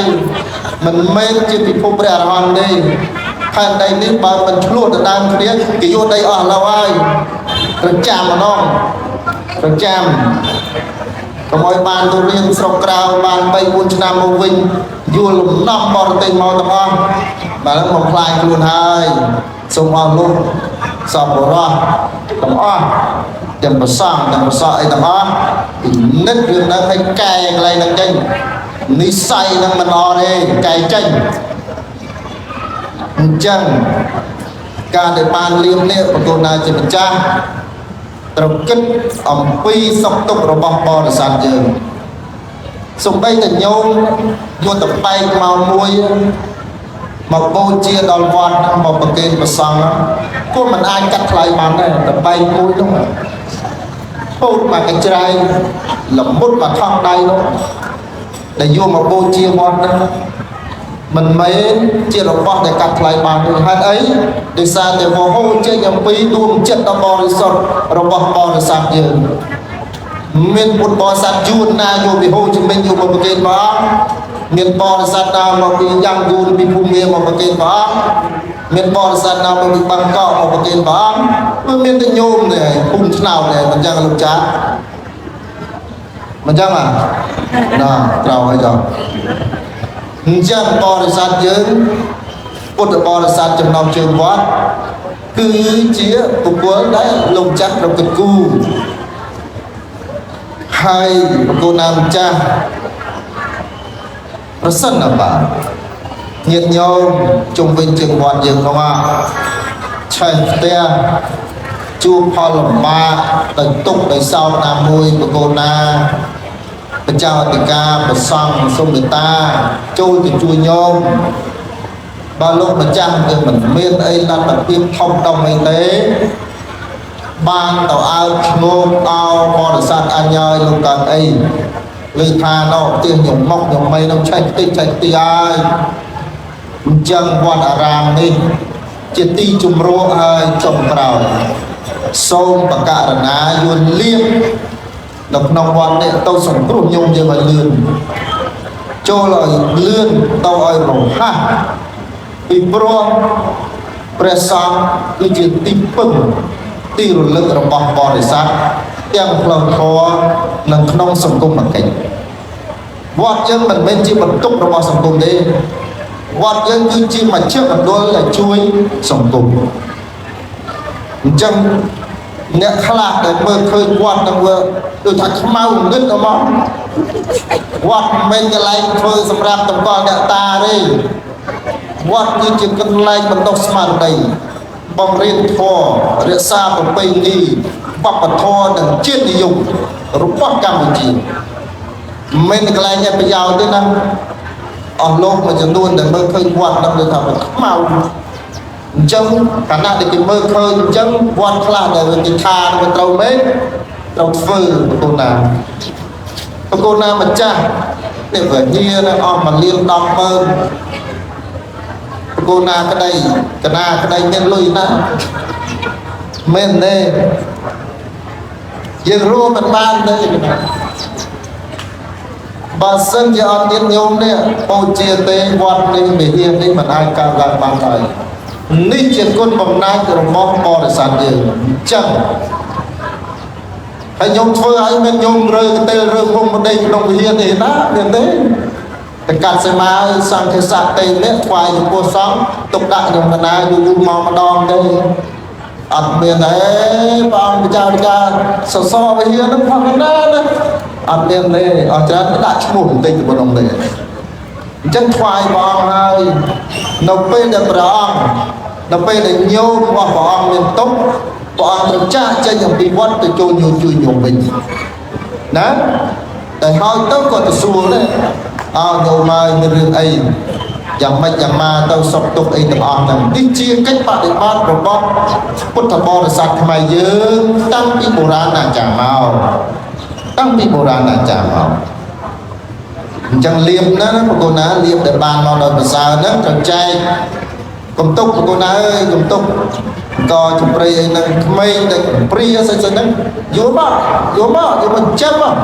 មិនមែនជាពិភពព្រះអរហន្តទេផែនដីនេះបើមិនឆ្លោះទៅតាមគ្នាគេយកដីអស់ឡូវហើយត្រូវចាំម្ដងត្រូវចាំកុំឲ្យបានទៅរៀនស្រុកក្រៅបាន3-4ឆ្នាំមកវិញយល់លំនាំបរទេសមកទាំងអស់បាទមកខ្លាយខ្លួនហើយសូមអរលោកសពបរោះទាំងអស់ទាំងប្រសងទាំងប្រសក់អីទាំងអស់ពិនិត្យរឿងហ្នឹងឲ្យកែកន្លែងហ្នឹងចេញនិស័យហ្នឹងមិនអត់ទេកែចេញអញ្ចឹងការដែលបានលៀមនេះបង្គោលណាជាម្ចាស់ត្រូវគិតអំពីសុខទុក្ខរបស់បរិស័ទយើងសំបីតែញោមយកតបែកមកមួយមកបូជាដល់វត្តមកប្រគេនព្រះសង្ឃគួរមិនអាចកាត់ថ្លៃបានដែរតបែកមួយនោះពោតមកកញ្ច្រែងល្មុតមកថងដៃនោះដែលយកមកបូជាវត្តហ្នឹងមិនមែនជារបស់ដែលកាត់ថ្លៃបានទេហេតុអីដោយសារតែវហូចេញអំពីដួងចិត្តដ៏បរិសុទ្ធរបស់បរិស័ទយើងមានពុទ្ធបរិស័ទយួនណាយកវិហោជំនាញយកមកប្រគេនព្រះអង្គមានបរិស័ទណាមកពីយ៉ាងយួនពីភូមិមកប្រគេនព្រះអង្គមានបរិស័ទណាមកពីបាងកកមកប្រគេនព្រះអង្គវាមានតែញោមទេភូមិឆ្នោតទេមិនចឹងលោកចាមិនចឹងណាត្រូវហើយចុះអញ្ចឹងបរិស័ទយើងពុទ្ធបរិស័ទចំណោមជើងវត្តគឺជាបុគ្គលដែលលោកចាស់ប្រកបគូហើយបង្គោលណាម្ចាស់ប្រសិនបាទញាតិញោមជុំវិញជើងវត្តយើងនោះឆេះផ្ទះជួបផលលំបាកដោយទុកដោយសោកណាមួយបង្គោលណាបច្ចោតិកាប្រសង់សុំមេត្តាចូលទៅជួយញោម បើលោកម្ចាស់គឺមិនមានអីលទ្ធភាពធំដុំអីទេបានទៅអើឈ្ងោកអោបរិស័ទអញ្ញើយលោកកើតអីលើថានៅផ្ទះខ្ញុំមកខ្ញុំមិននឹងឆែកតិចហើយអញ្ចឹងវត្តអារាមនេះជាទីជំរកហើយចុងក្រោយសូមបកករណាយួនលៀបនៅក្នុងវត្តនេះទៅសង្គ្រោះញោមយើងឲ្យលឿនចូលឲ្យលឿនទៅឲ្យរហ័សពីព្រោះព្រះសង្ឃគឺជាទីពឹងទីរលឹករបស់បរិស័ទទាំងផ្លូវធម៌និងក្នុងសង្គមកិច្ចវត្តយើងមិនមែនជាបន្ទុករបស់សង្គមទេវត្តយើងគឺជាមជ្ឈមណ្ឌលដែលជួយសង្គមអញ្ចឹងអ្នកខ្លះដែលមើលឃើញវត្តនឹងវាដូចថាខ្មៅងឹតទៅមកវត្តមិនមែនកន្លែងធ្វើសម្រាប់តម្កល់អ្នកតាទេវត្តគឺជាកន្លែងបណ្ដុះស្មារតីបង្រៀនធម៌រក្សាប្រពៃណីវប្បធម៌និងជាតិនិយមរបស់កម្ពុជាមិនមែនកន្លែងឯប្រយោជន៍ទេណាអស់លោកមួយចំនួនដែលមើលឃើញវត្តនឹងដូចថាវាខ្មៅអញ្ចឹងខណៈដែលគេមើលឃើញអញ្ចឹងវត្តខ្លះដែលគេថាវាត្រូវមែនត្រូវធ្វើបកូនណាម្ចាស់ទេវញាណអស់1លាន10ម៉ឺនបកូនណាក្តីកណាក្តីមានលុយណាមែនទេយើងរួមមិនបានទេបើសិនជាអត់ទៀតញោមនេះបូជាទេវត្តនេះវិហារនេះមិនអាចកើតឡើងបានឡើយនេះជាគុណបំណាច់របស់បរិស័ទយើងអញ្ចឹងហើយញោមធ្វើឲ្យមានញោមរើកន្ទេលរើមុំដេកក្នុងវិហារនេះណាមានទេតែកាត់សេមាសង្ឃេសៈទេនេះថ្វាយចំពោះសង្ឃទុកដាក់ញោមកណាយូរមកម្ដងទេអត់មានទេព្រះអង្គម្ចាស់ការសសរវិហារនឹងផងណាអត់មានទេអត់ច្រើនដាក់ឈ្មោះបន្តិចទៅក្នុងទេអញ្ចឹងថ្វាយព្រះអង្គហើយនៅពេលដែលព្រះអង្គនៅពេលដែលញោមរបស់ព្រះអង្គមានទុកព្រះអង្គត្រូវចាស់ចេញអំពីវត្តទៅចូលជួយញោមវិញណាតែហើយទៅក៏ទៅសួរដែរអោញោមហើយមានរឿងអីយ៉ាងម៉េចយ៉ាងម៉ាទៅសុខទុក្ខអីទាំងអស់ហ្នឹងនេះជាកិច្ចបដិបត្តិរបស់ពុទ្ធបរិស័ទខ្មែរយើងតាំងពីបុរាណអាចារ្យមកអញ្ចឹងលៀបណាបកូនណាលៀបដែលបានមកដល់ប្រសើរហ្នឹងត្រូវចែកកុំទុកបកូនណាអើយកុំទុកក៏ជំរៃអីហ្នឹងក្មេងដែលព្រាស្អីហ្នឹងយកមកចាំមក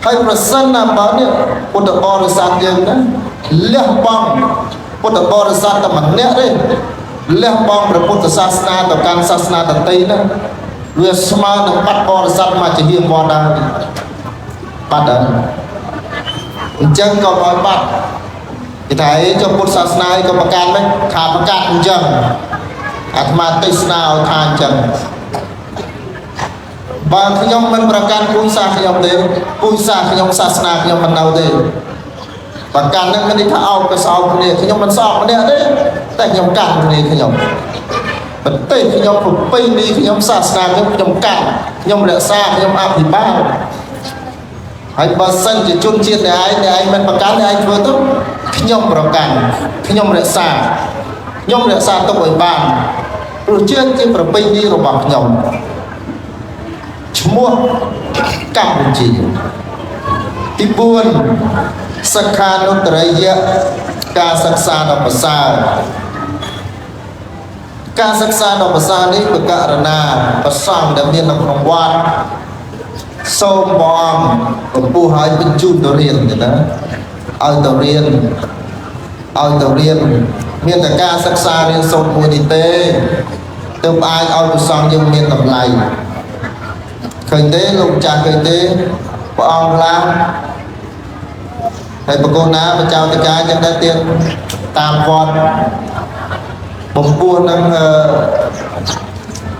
ហើយប្រសិនណាបើនេះពុទ្ធបរិស័ទយើងណាលះបង់ពុទ្ធបរិស័ទតែម្នាក់ទេលះបង់ព្រះពុទ្ធសាសនាទៅកាន់សាសនាដទៃណាវាស្មើនឹងបាត់បរិស័ទមកជាហៀងវត្តដែរបាត់ហើយអញ្ចឹងក៏ឲ្យបាត់គេថាអីចុះពុទ្ធសាសនាក៏ប្រកាន់ដែរថាប្រកាសអញ្ចឹងអាត្មាទេសនាឲ្យថាអញ្ចឹងបើខ្ញុំមិនប្រកាន់ពូជសាសខ្ញុំទេពូជសាសខ្ញុំសាសនាខ្ញុំមិននៅទេប្រកាន់នឹងមានន័យថាអោបក៏សោបគ្នាខ្ញុំមិនសោបម្នាក់ទេតែខ្ញុំកាន់គ្នាខ្ញុំប្រទេសខ្ញុំប្រពៃណីខ្ញុំសាសនាខ្ញុំកាន់ខ្ញុំរក្សាខ្ញុំអភិបាលហើយបើសិនជាជនជាតិឯងមិនប្រកាន់ឯងធ្វើទៅខ្ញុំប្រកាន់ខ្ញុំរក្សាទុកឲ្យបានព្រោះជាប្រពៃណីរបស់ខ្ញុំឈ្មោះកម្ពុជាទី4សិក្ខានុត្តរិយការសិក្សាដ៏ប្រសើរការសិក្សាដ៏ប្រសើរនេះបកករណាប្រសង់ដែលមាននៅក្នុងវត្តសូមបងកំពុះឲ្យបញ្ជូនទៅរៀនទេណាឲ្យទៅរៀនមានតែការសិក្សារៀនសូត្រមួយនេះទេទើបអាចឲ្យប្រសង់យើងមានតម្លៃឃើញទេលោកចាស់ឃើញទេព្រះអង្គឡាហើយបកូនណាបចៅតកាចឹងដែរទៀតតាមវត្តបំពោះនឹង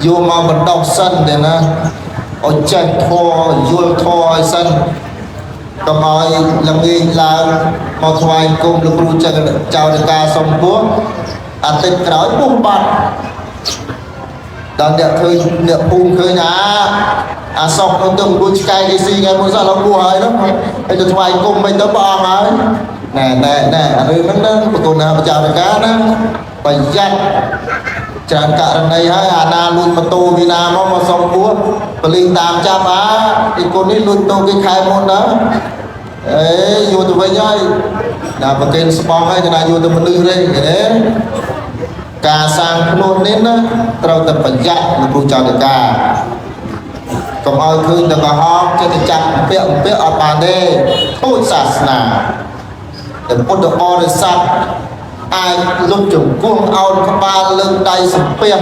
យកមកបណ្ដុះសិនទេណាឲ្យចេះធម៌យល់ធម៌ឲ្យសិនកុំឲ្យល្ងាចឡើងមកថ្វាយគុំលោកគ្រូចៅតកាសុំពោះអាទិត្យក្រោយពុះបាត់ដល់អ្នកឃើញអ្នកភូមិឃើញអាសក់ទៅអង្គុយឆ្កែគេស៊ីថ្ងៃមួយសោះលោកពោះហើយនោះហើយទៅថ្វាយគុំមិនទៅព្រះអង្គហើយ nèរឿងហ្នឹងណាប្រគល់ណាបច្ចាកាណាប្រយ័ត្នច្រើនករណីហើយអាណាលួចម៉ូតូពីណាមកសុំពោះប៉លីសតាមចាប់ពីគុណនេះលួចតូគេខែមុនណាអេយកទៅវិញហើយដល់ប្រកេនស្បង់ហើយគេថាយកទៅមនុស្សទេទេការសាងខ្លួននេះណាត្រូវតែប្រយ័ត្នលោកគ្រូចៅតកាកុំឲ្យឃើញតែកំហុសចិត្តទៅចាប់ពាក់អត់បានទេទូចសាសនាតែពុទ្ធបរិស័ទអាចលុបជង្គង់អោនក្បាលលើកដៃសំពះ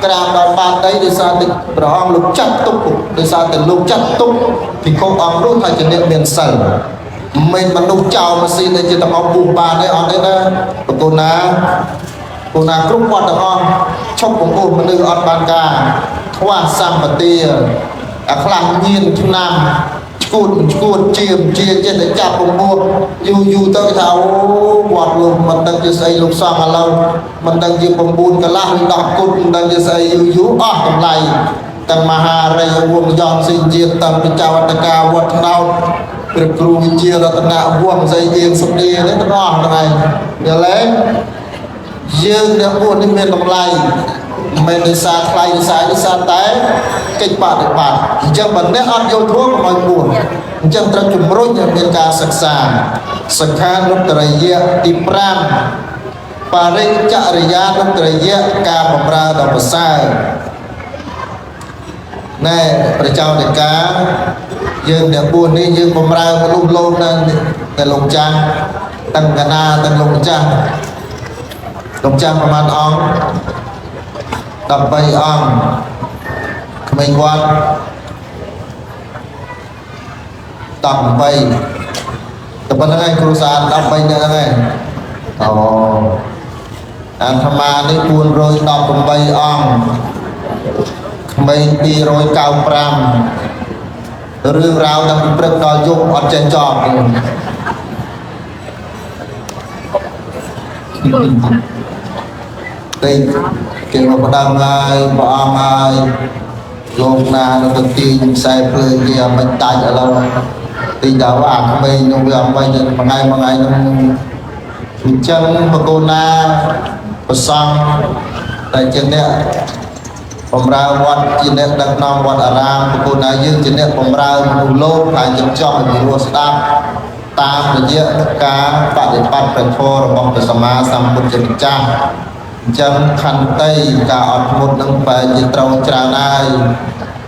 ក្រាបដល់បាតដីដោយសារតែព្រះអង្គលោកចាត់ទុកដោយសារតែលោកចាត់ទុកភិក្ខុអង្គនោះថាជាអ្នកមានសិលមិនមនុស្សចោលម៉ាស៊ីនដែលជាទាំងអស់ពុះបានទេអត់ទេណាប្រគល់ណាគ្រប់វត្តទាំងអស់ឈប់កំពុះមនុស្សអត់បានការខ្វះសម្បទាអាខ្លះញៀនឆ្នាំឈួតជាចិត្តតែចាប់ពពោះយូរទៅថាអូវត្តលោកមិនដឹងជាស្អីលោកសង្ឃឥឡូវមិនដឹងជា9កន្លះឬ10គុណមិនដឹងជាស្អីយូរអស់តម្លៃទាំងមហារាជវង្សយ៉ងសិជាទាំងពិចារតកាវត្តណោតព្រះគ្រូវិជារតនវង្សស្អីអៀងសុឌីនេះទាំងអស់ហ្នឹងឯងយល់ទេយើងអ្នកបួសនេះមានតម្លៃមិនដោយសារថ្លៃដោយសារតែកិច្ចបដិបត្តិអញ្ចឹងបើអ្នកអត់យល់ធម៌កុំឲ្យបួសអញ្ចឹងត្រូវជំរុញឲ្យមានការសិក្សាសិក្ខានុត្តរិយទី5បរិច្ចរិយានុត្តរិយការបម្រើដល់ប្រសើរណែព្រះចៅតកាយើងអ្នកបួសនេះយើងបម្រើមនុស្សលោកនៅតែលោកចាស់ទាំងកណាទាំងលោកចាស់ប្រមាណអង្គ13អង្គក្មេងវត្ត18តែប៉ុណ្្នឹងឯងគ្រូសា13នាក់ហ្នឹងឯងអូអាត្មានេះ418អង្គក្មេង295រឿងរ៉ាវតាំងពីព្រឹកដល់យប់អត់ចេះចប់ទេគេមកផ្ដាំហើយព្រះអង្គហើយលោកណានៅទៅទីខ្សែភ្លើងគេអមិនដាច់ឥឡូវទីដល់អាក្មេងនោះវាអមិនមួយថ្ងៃនោះអញ្ចឹងបកូនណាប្រសង់តែជាអ្នកបម្រើវត្តជាអ្នកដឹកនាំវត្តអារាមបកូនណាយើងជាអ្នកបម្រើមនុស្សលោកហើយចំចង់ឲ្យរស់ស្ដាប់តាមរយៈការបដិបត្តិព្រះធម៌របស់ព្រះសម្មាសម្ពុទ្ធជាម្ចាស់អញ្ចឹងខន្តីការអត់ធ្មត់នឹងបែរជាត្រូវច្រើនហើយ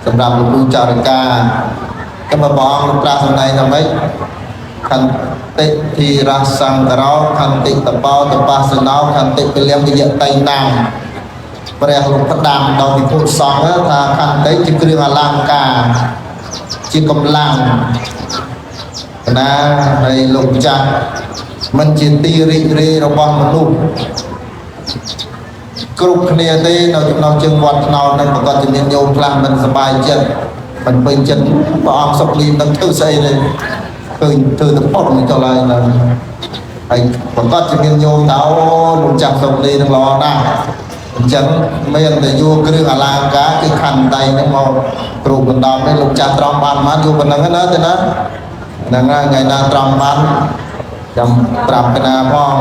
សម្រាប់លោកគ្រូចរិកាតែព្រះអង្គលោកប្រាសម្ដែងថាម៉េចខន្តិធិរសង្ករោខន្តិតបោតបស្សនោខន្តិពលំវិយតៃណាំព្រះលោកផ្ដាំដល់ពិភពសង្ឃថាខន្តិជាគ្រឿងអលង្ការជាកម្លាំងណាហើយលោកចាស់មិនជាទីរីករាយរបស់មនុស្សគ្រប់គ្នាទេនៅចំណោមជើងវត្តថ្នោតនឹងប្រកាសជាមានញោមខ្លះមិនសប្បាយចិត្តមិនពេញចិត្តព្រះអង្គសុខលីនឹងធ្វើស្អីទេឃើញធ្វើទៅប៉ុតមិនចុះឡើយណាហើយប្រកាសជាមានញោមថាអូលោកចាស់សុខលីនឹងល្អណាស់អញ្ចឹងមានតែយកគ្រឿងអលង្ការគឺខណ្ឌដៃនឹងមកគ្រូបណ្ដំនេះលោកចាស់ត្រង់បានមកយកប៉ុណ្ណឹងណាទេណាហ្នឹងហើយថ្ងៃណាត្រង់បានចាំប្រាប់កណាផង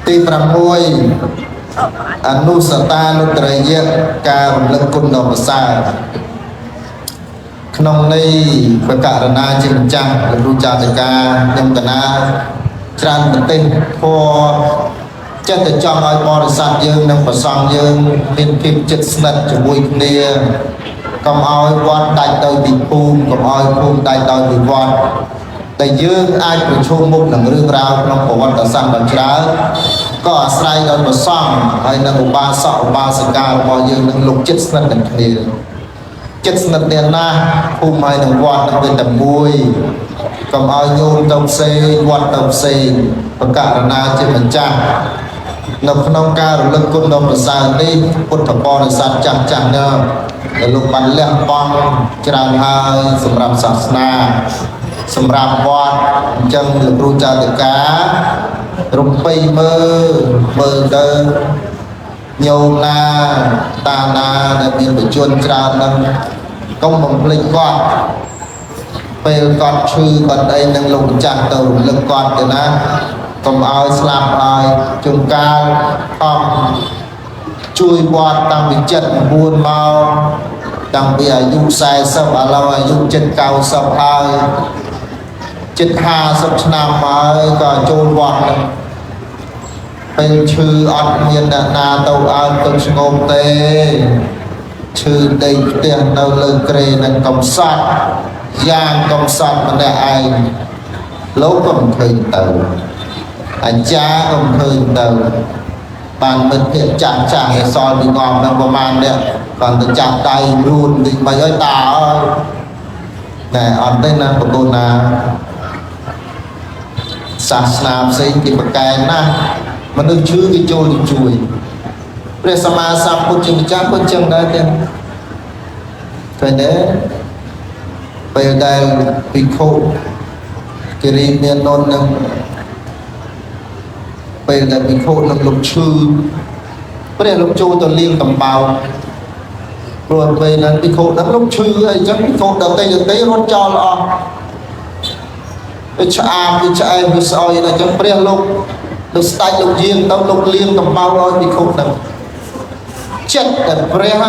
ទី6អនុសតានុត្តរិយការរំលឹកគុណដ៏ប្រសើរក្នុងនេះព្រះករណាជាម្ចាស់លោកគ្រូចាតិកាខ្ញុំកណាច្រើនប្រទេសធម៌ចិត្តតែចង់ឲ្យបរិស័ទយើងនិងប្រសង់យើងមានភាពជិតស្និទ្ធជាមួយគ្នាកុំឲ្យវត្តដាច់ដោយពីភូមិកុំឲ្យភូមិដាច់ដោយពីវត្តតែយើងអាចប្រឈមមុខនឹងរឿងរ៉ាវក្នុងប្រវត្តិសាស្ត្រដ៏ច្រើនក៏អាស្រ័យដល់ប្រសង់ហើយនិងឧបាសកឧបាសិការបស់យើងនឹងលោកចិត្តស្និទ្ធនឹងគ្នាចិត្តស្និទ្ធទាំងណាភូមិហើយនឹងវត្តនឹងវាតែមួយកុំឲ្យញោមទៅផ្សេងវត្តទៅផ្សេងប្រកាសណាជាម្ចាស់នៅក្នុងការរលឹកគុណដ៏ប្រសើរនេះពុទ្ធបរិស័ទចាស់ដែលលោកបានលះបង់ច្រើនហើយសម្រាប់សាសនាសម្រាប់វត្តអញ្ចឹងលោកគ្រូចៅតិការំបីមើលទៅញោមណាតាណាដែលមានបជនច្រើននឹងកុំបំភ្លេចគាត់ ពេលគាត់ឈឺគាត់អីនឹងលោកម្ចាស់ទៅរំលឹកគាត់ទៅណាកុំឲ្យស្លាប់ហើយជួនកាលខំជួយវត្តតាំងពី79មកតាំងពីអាយុ40ឥឡូវអាយុ90ហើយ50ឆ្នាំហើយក៏ចូលវត្តនឹងពេលឈឺអត់មានអ្នកណាទៅឲ្យទៅស្ងប់ទេឈឺដេកផ្ទះនៅលើគ្រែនឹងកំសត់យ៉ាងកំសត់ម្នាក់ឯងលោកក៏មិនឃើញទៅអាចារ្យក៏មិនឃើញទៅបានមិត្តភក្តិចាស់ចាស់ឯសល់ពីងំនឹងប្រហែលនេះគាត់ទៅចាប់ដៃរួនតិចមិនអើយតាអើយតែអត់ទេណាបកូនណាសាសនាផ្សេងគេប្រកែកណាស់មនុស្សឈឺគេចូលទៅជួយព្រះសម្មាសម្ពុទ្ធជាម្ចាស់ក៏ចឹងដែរទាំងឃើញទេពេលដែលភិក្ខុគេរៀបមាននន់នឹងពេលដែលភិក្ខុនឹងលុបឈឺព្រះលោកចូលទៅលាងដំបៅព្រោះពេលนั้นភិក្ខុនឹងលុបឈឺអីចឹងភិក្ខុដតេរត់ចោលអស់វាឆ្អាបវាឆ្អែមវាស្អុយអញ្ចឹងព្រះលោកស្ដេចលោកយាងទៅលោកលាងដំបៅឲ្យភិក្ខុនឹងចិត្តតែព្រះ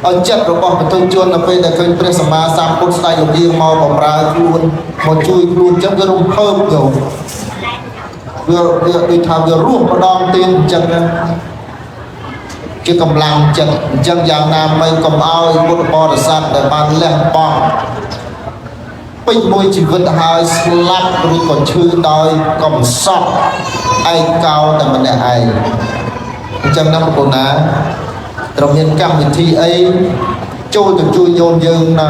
ឲ្យចិត្តរបស់បទុជននៅពេលដែលឃើញព្រះសម្មាសម្ពុទ្ធស្ដេចលោកយាងមកបម្រើខ្លួនមកជួយខ្លួនអញ្ចឹងវារំភើបទៅវាដូចថាវារស់ម្ដងទៀតអញ្ចឹងជាកម្លាំងចិត្តអញ្ចឹងយ៉ាងណាមិនកុំឲ្យពុទ្ធបរិស័ទដែលបានលះបង់ពេញមួយជីវិតហើយស្លាប់ឬក៏ឈឺដោយកំសត់ឯកោតែម្នាក់ឯងអញ្ចឹងណាបងប្អូនណាត្រូវមានកម្មវិធីអីចូលទៅជួយញោមយើងណា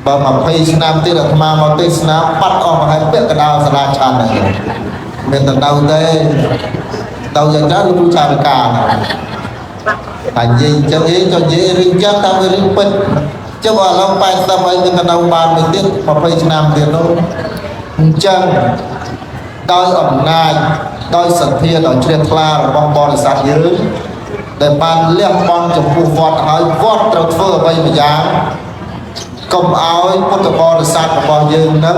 បើ20ឆ្នាំទៀតអាត្មាមកទេសនាបាត់អស់មកហើយពាក់កណ្ដាលសាលាឆាន់ហ្នឹងមានតែទៅទេទៅយ៉ាងណាលោកគ្រូចារកាហើយនិយាយអញ្ចឹងចុះនិយាយរឿងចឹងតាមរឿងពិតចុះឥឡូវ80ហើយមានតែនៅបានមួយទៀត20ឆ្នាំទៀតនោះអញ្ចឹងដោយអំណាចដោយសទ្ធាដោយជ្រះថ្លារបស់បរិស័ទយើងដែលបានលះបង់ចំពោះវត្តហើយវត្តត្រូវធ្វើអ្វីម្យ៉ាងកុំឲ្យពុទ្ធបរិស័ទរបស់យើងនឹង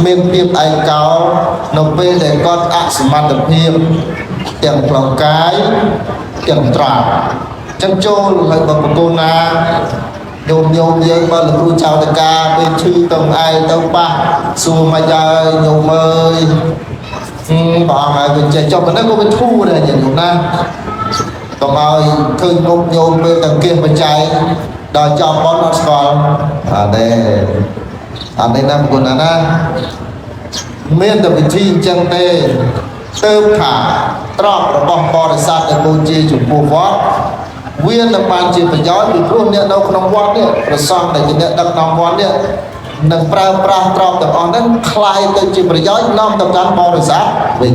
មានភាពឯកោនៅពេលដែលគាត់អសមត្ថភាពទាំងផ្លូវកាយទាំងត្រង់ចឹងចូលឲ្យបកូនណាញោមយើងបើលោកគ្រូចៅតកាពេលឈឺទៅឯងទៅប៉ះសួរមកហើយញោមអើយបងហើយវាចេះចុះប៉ុណ្ណឹងក៏វាធូរដែរញោមណាកុំឲ្យឃើញមុខញោមពេលតែគៀសបច្ច័យដល់ចំបនអត់ស្គាល់អត់ទេណាបងប្អូនណាមានតែវិធីអញ្ចឹងទេទើបថាទ្រព្យរបស់បរិស័ទដែលបូជាចំពោះវត្តវានឹងបានជាប្រយោជន៍ពីព្រោះអ្នកនៅក្នុងវត្តនេះប្រសងដែលជាអ្នកដឹកនាំវត្តនេះនឹងប្រើប្រាស់ទ្រព្យទាំងអស់ហ្នឹងคล้ายទៅជាប្រយោជន៍នាំទៅកាន់បរិស័ទវិញ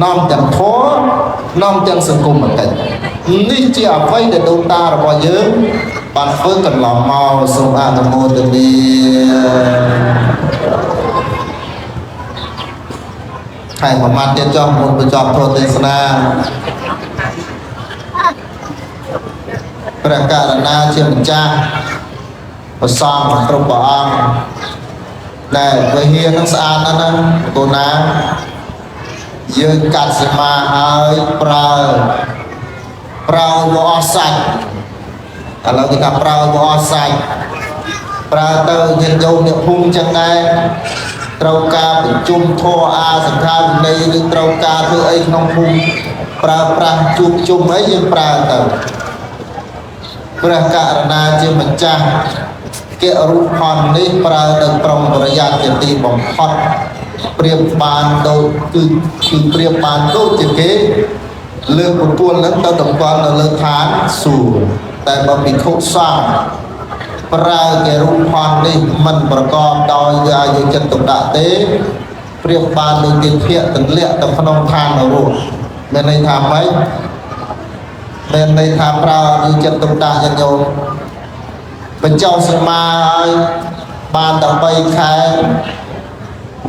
នាំទាំងធម៌នាំទាំងសង្គមកិច្ចនេះជាអ្វីដែលដូនតារបស់យើងបានធ្វើកន្លងមកសូមអនុមោទនាហើយមួយម៉ាត់ទៀតចុះមុនបញ្ចប់ធម៌ទេសនាព្រះករណាជាម្ចាស់ប្រសងគ្រប់ព្រះអង្គដែលវិហារនឹងស្អាតណាស់ណាកូនណាយើងកាត់សមាហើយប្រើវអសាច់ឥឡូវគេថាប្រើវអសាច់ប្រើទៅញាតិញោមអ្នកភូមិចឹងដែរត្រូវការប្រជុំធម៌អាសង្ខារវិន័យឬត្រូវការធ្វើអីក្នុងភូមិប្រើប្រាស់ជួបជុំអីយើងប្រើទៅព្រះករណាជាម្ចាស់គិរូបផននេះប្រើនៅក្រុងប្រយ័ត្នជាទីបំផុតព្រៀបបានដូចគឺព្រៀបបានដូចជាគេលើកបុគ្គលនឹងទៅតម្កល់នៅលើឋានសួគ៌តែបើភិក្ខុសង្ឃប្រើគេរូបផននេះមិនប្រកបដោយអាយុចិត្តទុដាក់ទេព្រៀបបានដូចគេភៈទម្លាក់ទៅក្នុងឋាននរកមានន័យថាម៉េចមានន័យថាប្រើអាយុចិត្តទុដាក់យ៉ាងញោមបញ្ចុះសមាហើយបានតែ3ខែ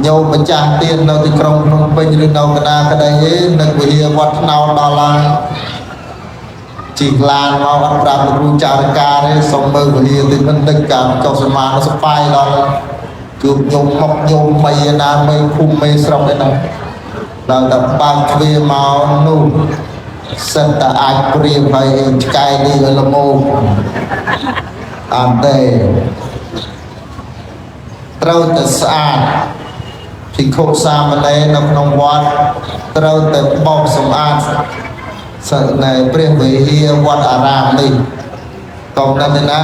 ញោមម្ចាស់ទៀតនៅទីក្រុងភ្នំពេញឬនៅកណ្ដាលក្ដីឯងនៅវិហារវត្តថ្នោតដល់ហើយ ជីកឡានមកអត់ប្រាប់លោកគ្រូចារការទេសុំមើលវិហារទីមិនដឹកការចុះសមាសបាយដល់ជួបញោមមកញោមមីណាមីភូមិមីស្រុកឯណាដល់តែបើកទ្វារមកនោះសិនតែអាចព្រៀបហើយឆ្កែនេះឲ្យល្មមអត់ទេត្រូវតែស្អាតភិក្ខុសាមណេរនៅក្នុងវត្តត្រូវតែបោកសម្អាតសិននៅព្រះវិហារវត្តអារាមនេះកុំដល់ទេណា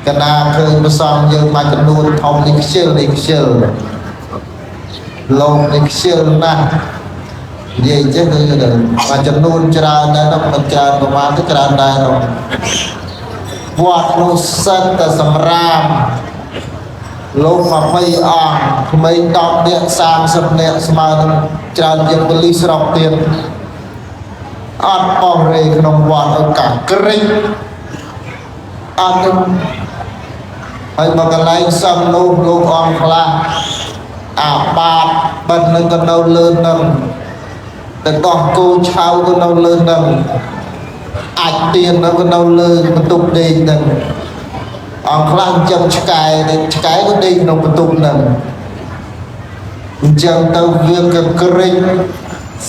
កណាឃើញប្រសងយើងមកចំនួនធំនេះខ្ជិលលោកនេះខ្ជិលណាស់និយាយចេះគឺមកចំនួនច្រើនដែរនោះមិនច្រើនប្រមាណទៅច្រើនដែរនោះវត្តនោះសិនតែសម្រាមលោក20អង្គក្មេង10នាក់30នាក់ស្មើនឹងច្រើនជាងប៉ូលីសស្រុកទៀតអត់បោះរេក្នុងវត្តឲ្យកាក្រិចអត់ទៅហើយមកកន្លែងសំនោះលោកអង្គខ្លះអាបាតបិទនឹងក៏នៅលើនឹងតែដោះគោឆៅក៏នៅលើនឹងអាចទៀននៅក៏នៅលើបន្ទប់ដេកនឹងអង្គខ្លះចឹងឆ្កែក៏ដេកក្នុងបន្ទប់នឹងអញ្ចឹងទៅវាក៏ក្រិច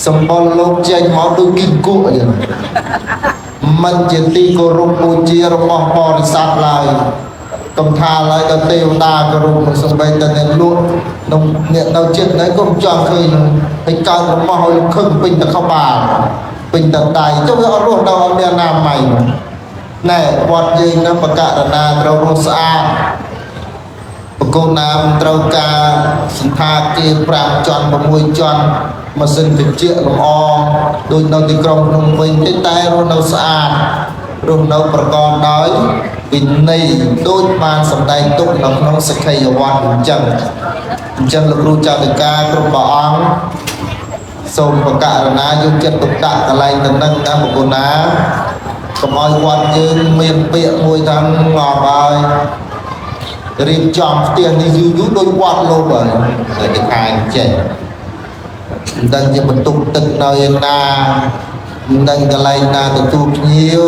សម្បល់លោកចេញមកដូចគីគក់អញ្ចឹងមិនជាទីគោរពបូជារបស់បរិស័ទឡើយកំថាឡើយដល់ទេវតាគោរពនឹងសំបីតែអ្នកលក់ក្នុងអ្នកនៅចិត្តហ្នឹងក៏ចង់ឃើញហើយកើតរបស់ឲ្យខឹងពេញតែក្បាលពេញតែដៃចុះវាអត់រស់ដល់អត់មានអនាម័យណែវត្តយើងនឹងបកករណាត្រូវរស់ស្អាតបកូនណាមត្រូវការសន្តាគារ5ជាន់6ជាន់ម៉ាស៊ីនត្រជាក់លម្អដូចនៅទីក្រុងភ្នំពេញតែរស់នៅស្អាតរស់នៅប្រកបដោយវិន័យដូចបានសម្ដែងទុកនៅក្នុងសក្ខីយវត្តអញ្ចឹងលោកគ្រូចៅតិកាគ្រប់ព្រះអង្គសូមបកករណាយកចិត្តទុកដាក់កន្លែងតំណឹងតាមបកូនណាកុំឲ្យវត្តយើងមានពាក្យមួយថាងាប់ហើយរៀបចំផ្ទះនេះយូរដូចវត្តលោកហើយតែគេខាងចេះមិនដឹងជាបន្ទប់ទឹកនៅឯណាមិនដឹងកន្លែងណាទទួលភ្ញៀវ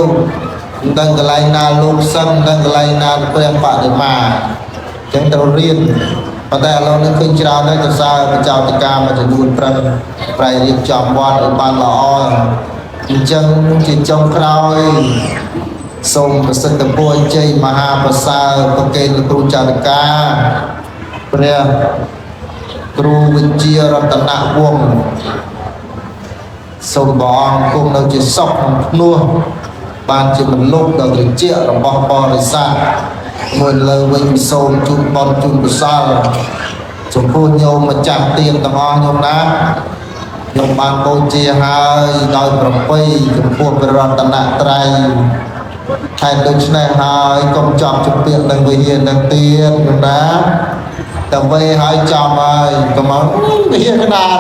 មិនដឹងកន្លែងណាលោកសិនមិនដឹងកន្លែងណាព្រះបដិមាអញ្ចឹងត្រូវរៀនប៉ុន្តែឥឡូវនេះឃើញច្រើនហើយទៅសើបចោតិកាមួយចំនួនប្រឹងប្រែរៀបចំវត្តឲ្យបានល្អអញ្ចឹងជាចុងក្រោយសូមប្រសិទ្ធពរជ័យមហាប្រសើរប្រកេនលោកគ្រូចៅតិកាព្រះគ្រូវិជ្ជារតនវង្សសូមព្រះអង្គគង់នៅជាសុខក្នុងភ្នោះបានជាមនុស្សដ៏ត្រជាក់របស់បរិស័ទមួយលើវិញសូមជូនបន់ជូនប្រសើរចំពោះញោមម្ចាស់ទានទាំងអស់ញោមណាខ្ញុំបានបូជាហើយដោយប្រពៃចំពោះព្រះរតនត្រ័យហើយដូច្នេះហើយកុំចប់ជំពាក់នឹងវិហារនឹងទៀតណាតែវិញហើយចំហើយកុំមកវិហារកណ្ដាល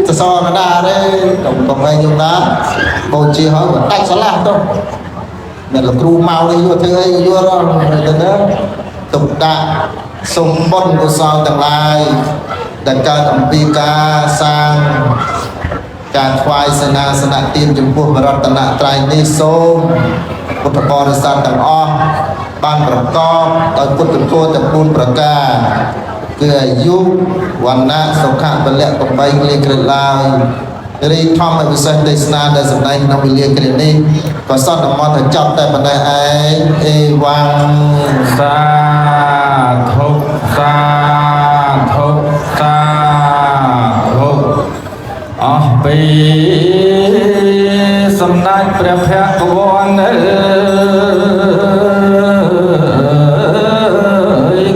ទេសសរកណ្ដាលកុំឲ្យញោមណាបូជាហើយដាច់ឆ្លាស់ទៅអ្នកលោកគ្រូមកនេះយកធ្វើអីយករត់ទៅណាទុកដាក់សុំបុណ្យកុសលទាំងឡាយដែលកើតអំពីការសាងការថ្វាយសេនាសនៈទានចំពោះបរតនត្រ័យនេះសូមពុទ្ធបរិស័ទទាំងអស់បានប្រកបដោយពុទ្ធធម៌ទាំង4ប្រការគឺអាយុវណ្ណៈសុខៈពលៈកំបីគ្លៀក្រិតឡើយរីធម្មវិសេសទេសនាដែលសម្ដែងក្នុងវេលាគ្រានេះក៏សន្មតឲ្យចប់តែប៉ុណ្ណេះឯងអេវ៉ាំងសាធុសាធុសាធុអស់ពីសម្ដេចព្រះភគវន្ត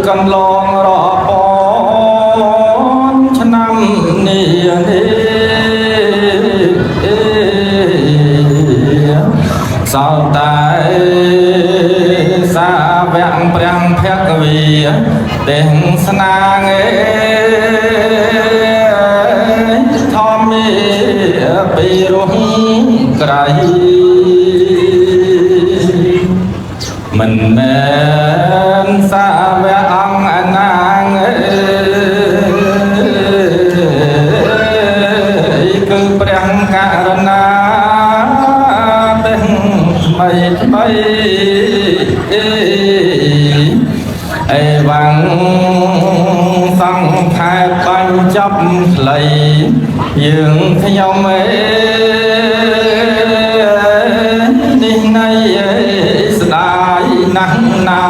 កន្លងរាប់ពាន់ឆ្នាំនេះសោតតែសាវកព្រះភគវីទាំងស្នាងធម្មពីរោះក្រៃមិនមែនសាវកអង្គអនាងគឺព្រះករុណា បាញ់ចាប់ខ្លីយើងខ្ញុំនេះណៃស្ដាយណាស់ណា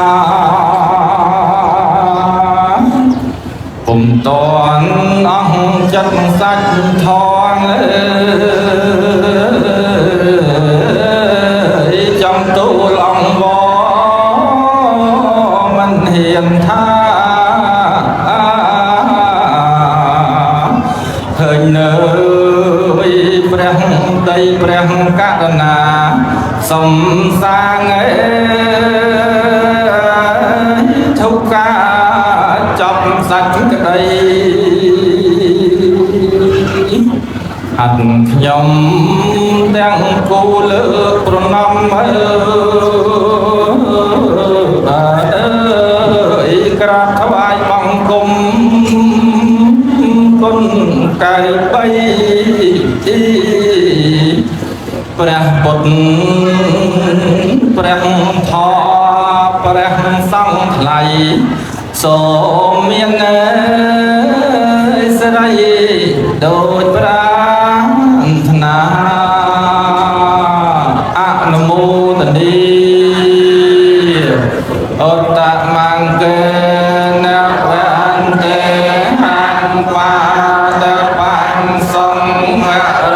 ពុំតន់អស់ចិត្តសាច់ថងចំទូលអង្គវមិនហ៊ានថាឃើញនៅព្រះដីព្រះករុណាសំសាងទុក្ខាចាប់សាច់ក្តីអត់ខ្ញុំទាំងគូលើកប្រណំក្រាបថ្វាយបង្គំគុណកាយបីព្រះពុទ្ធព្រះធម៌ព្រះសង្ឃថ្លៃសូមមានស្រីដូចប្រាថ្នាអនុមោទនីអត្តមង្គលវន្តេហង្វាតបានសង្ឃរ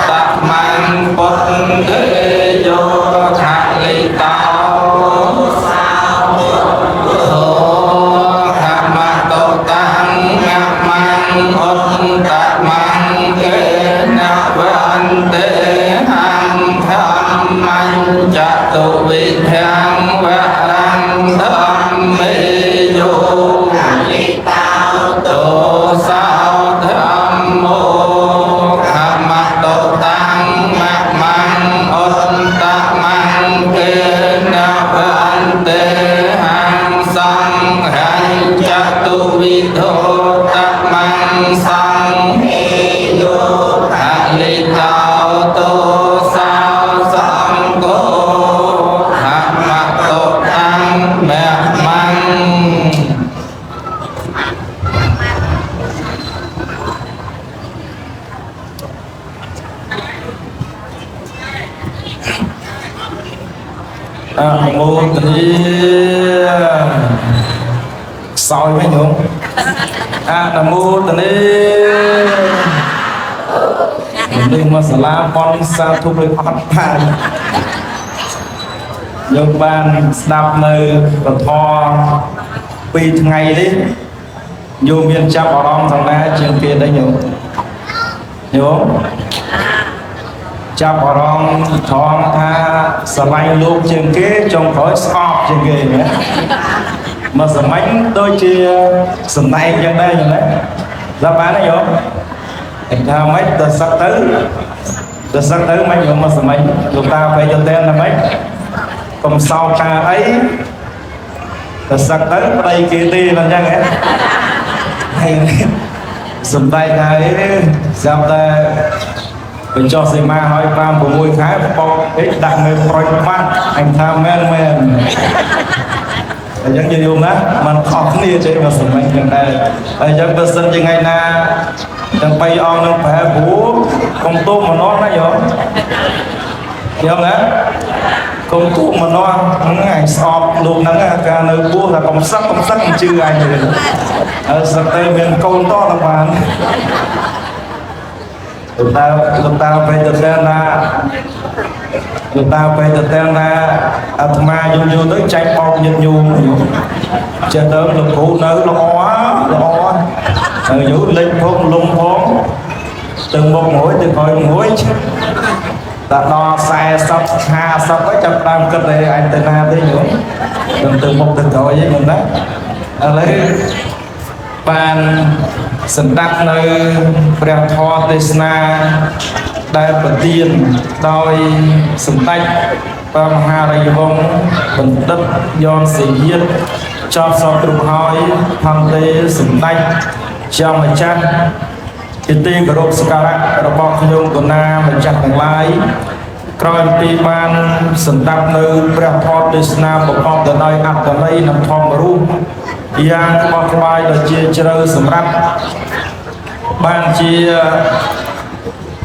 តមង្គពុទ្ធេយោខាលិតោตุวิธังวะรังธัมเมโยลิตาโตสาวธัมโมขมัตโตตังมะมังอุตตะมังเกนะวันเตหังสังหังจตุวิโทตะมังสังเมโยลิตาโตสาวสังโกแม่มันโมตรีซอยไหมโยมโมตรีดึงมาสลาปอนซาทุบเลยพัดผ่านយកបានស្ដាប់នៅពធពីថ្ងៃនេះយោមានចាប់អារម្មណ៍ទាំងណាជាងគេដែរញោមចាប់អារម្មណ៍ថងថាសម័យលោកជាងគេចុងក្រោយស្អប់ជាងគេណាមកសម័យដូចជាសំដែងយ៉ាងដែរញោមណាដល់បានទេញោមឯថាម៉េចទៅសឹកទៅមិនញោមមកសម័យលោកតាបែរទៅតែនណាម៉េចកុំសោកការអីទៅសឹកទៅប្តីគេទេមិនចឹងហ៎ហើយសំដែងថាអីស្រាប់តែបញ្ចុះសីមាឲ្យ5 6ខែបោកដាក់នៅប្រុចបាត់អញថាមែនអញ្ចឹងយើងយល់ណាมันខុសគ្នាចេះមកសម័យហ្នឹងដែរហើយអញ្ចឹងបើសិនជាថ្ងៃណាទាំង3អង្គនឹងប្រែព្រោះកុំទុំម្ដងណាយោយល់ណាកុំទុំម្ដងហ្នឹងឯងស្អប់លោកហ្នឹងកាលនៅពោះថាកុំសឹកមិនជឿឯងទេហើយសឹកទៅមានកូនតដល់បានលោកតាពេលទៅតែណាអាត្មាយល់ទៅចែកបោកញាតិញោមចេះទៅលោកគ្រូនៅល្អហើយយូរលេចផងលំផងទៅមុខមួយទៅក្រោយមួយដល់40 50ហើយចាប់តាមគិតតែអញទៅណាទេញោមទៅមុខទៅក្រោយហ្នឹងមិនណាឥឡូវបានសម្ដាប់នៅព្រះធម៌ទេសនាដែលប្រទានដោយសម្ដេចព្រះមហារាជវង្សបណ្ឌិតយ៉នសេយាតចប់សពគ្រប់ហើយផំទេសម្ដេចជាម្ចាស់ជាទីគោរពសក្ការៈរបស់ខ្ញុំកូណាម្ចាស់ទាំងឡាយក្រោយពីបានសម្ដាប់នៅព្រះធម៌ទេសនាប្រកបទៅដោយអត្ថន័យនិងធម្មរូប យ៉ាងក្បោះក្បាយដ៏ជាជ្រៅសម្រាប់បានជា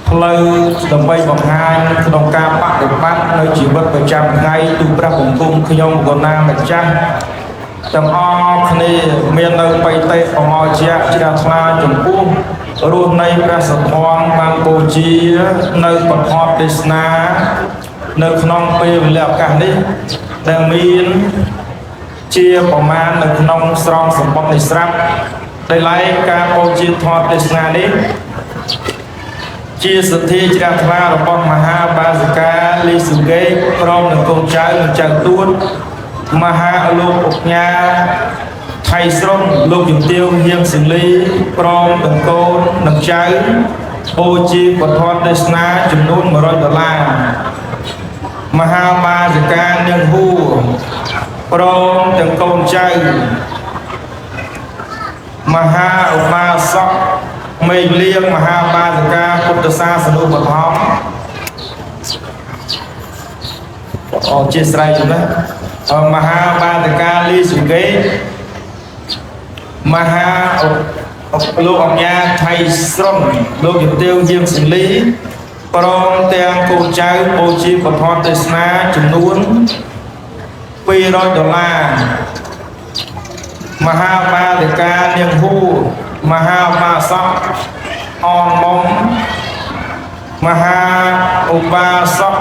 ផ្លូវដើម្បីបង្ហាញក្នុងការបដិបត្តិនៅជីវិតប្រចាំថ្ងៃទូព្រះបង្គំខ្ញុំកូនណាម្ចាស់ទាំងអស់គ្នាមាននៅបៃតេបមោជ្ជៈជ្រះថ្លាចំពោះរស់នៃព្រះសទ្ធំបានបូជានៅពធទេសនានៅក្នុងពេលវេលាឱកាសនេះដែលមានជាប្រមាណនៅក្នុងស្រង់សម្បត្តិនៃស្រាប់ដែលឡែកការបូជាធម៌ទេសនានេះជាសទ្ធាជ្រះថ្លារបស់មហាបាសិកាលីសុកេព្រមនឹងកូនចៅនិងចៅទួតមហាលោកឧកញ៉ាថៃស្រុងលោកជំទាវហៀងសិលីព្រមទាំងកូននិងចៅបូជាពធទេសនាចំនួន$100មហាបាសិកានាងហួរព្រមទាំងកូនចៅមហាឧបាសកមេលៀងមហាបាសិកាពុទ្ធសាសនុបឋមអរជាស្រ័យចឹងណាមហាបាសិកាលីសុកេមហាលោកអញ្ញាថៃស្រុងលោកជំទាវហៀងសិលីព្រមទាំងកូនចៅបូជាពធទេសនាចំនួន$200មហាបាសិកានាងហួរមហាបាសកអនមុំមហាឧបាសក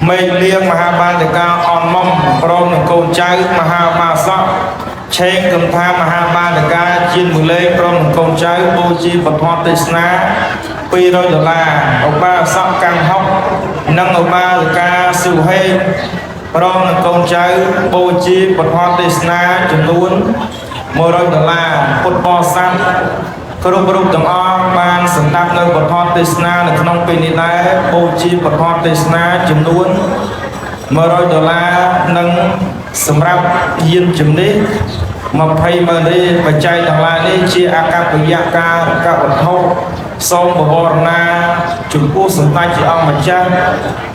មេលៀងមហាបាសិកាអនមុំព្រមនឹងកូនចៅមហាបាសកឆេងកំថាមហាបាសិកាជាមូលេព្រមនឹងកូនចៅបូជាពធទេសនា$200ឧបាសកកម្មហុកនិងឧបាសិកាសុហេព្រមនឹងកូនចៅបូជាពធទេសនាចំនួន$100ពុទ្ធបរិស័ទគ្រប់រូបទាំងអស់បានសម្ដាប់នៅពធទេសនានៅក្នុងពេលនេះដែរបូជាពធទេសនាចំនួន$100និងសម្រាប់យានជំនិះ20,000រៀលបច្ច័យទាំងឡាយនេះជាអកប្បយការកវត្ថុសូមបវរណាចំពោះសម្ដេចជាអង្គម្ចាស់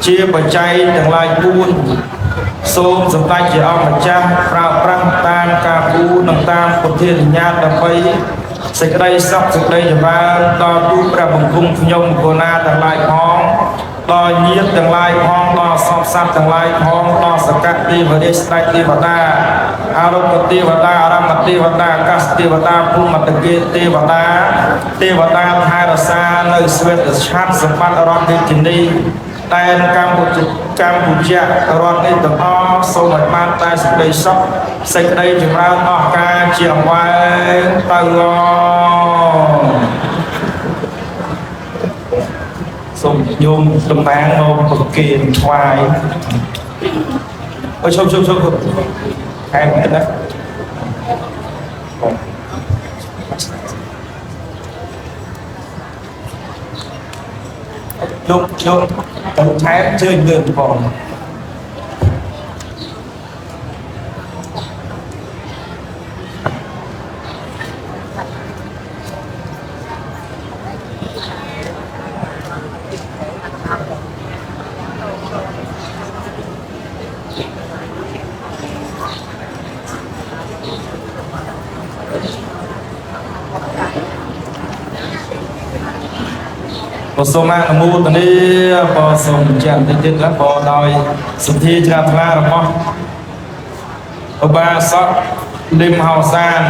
ជាបច្ច័យទាំងឡាយ4សូមសម្ដេចជាអង្គម្ចាស់ប្រើប្រាស់តាមការគូនិងតាមពុទ្ធានុញ្ញាតដើម្បីសេចក្តីសុខសេចក្តីចម្រើនដល់ទូព្រះបង្គំខ្ញុំកូណាទាំងឡាយផងដល់ញាតិទាំងឡាយផងដល់សពសត្វទាំងឡាយផងដល់សកៈទេវរាជស្ដេចទេវតាអរុគទេវតាអារមទេវតាអាកាសទេវតាភូមិតកេទេវតាទេវតាថែរក្សានៅស្វេតឆ័ត្រសម្បត្តិរដ្ឋរាជធានីតែកម្ពុជារដ្ឋនេះទាំងអស់សូមឲ្យបានតែសេចក្តីសុខសេចក្តីចម្រើនអស់ការជាអង្វែងទៅសូមញោមតំណាងមកប្រគេនថ្វាយអើជុំខែមែនណាជុំទៅថែជើញលើបង សូមអនុមោទនាបងសូមចាត់តិចៗបងដោយសទ្ធាជ្រះថ្លារបស់ឧបាសកលឹមហោសាន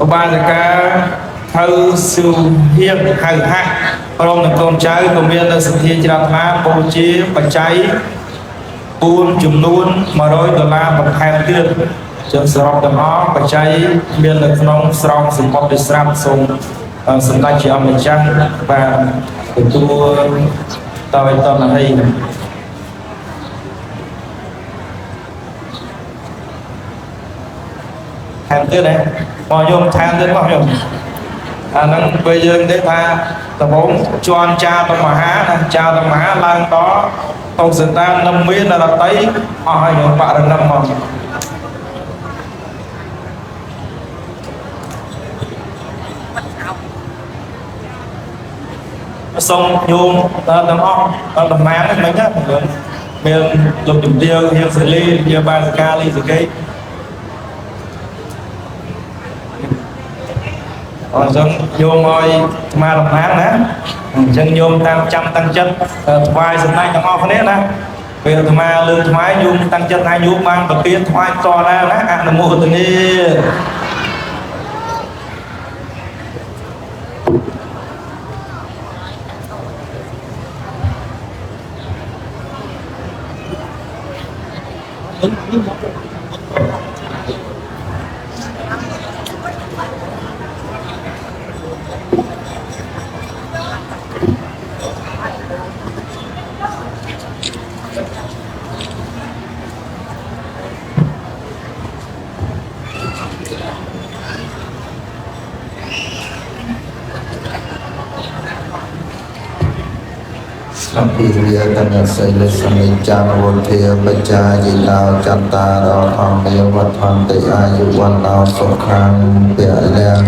ឧបាសិកាថៅស៊ូហៀងហៅហាក់ព្រមនឹងកូនចៅក៏មាននៅសទ្ធាជ្រះថ្លាបូជាបច្ច័យ4ចំនួន$100បន្ថែមទៀតចឹងសរុបទាំងអស់បច្ច័យមាននៅក្នុងស្រង់សម្បត្តិស្រាប់សូមសម្ដេចជាអង្គម្ចាស់បានទទួលតើតនហីថែមទៀតបងយំថែមទៀតបងយំអាហ្នឹងពេលយើងទេថាដំបូងជន់ចាតមហាណាចាតមហាឡើងដល់តោសន្តាននឹមមានរតីអស់ហើយយើងបរិណិមមកសូមញោមទាំងអស់តំណាងហ្នឹងមិញណាមានលោកជំទាវហៀងសេលីជាបាសិកាលីសកេ អញ្ចឹងញោមឲ្យស្មារតីណាអញ្ចឹងញោមតាមចាំតាំងចិត្តថ្វាយសម្ដែងទាំងអស់គ្នាណាពេលអាត្មាលើកថ្វាយញោមតាំងចិត្តថាញោមបានប្រទានថ្វាយតណាណាអនុមោទនា Sampai dia kena saya sampai jam waktu baca jilau canta roh ambil watan ayu wan lau sokang biarlah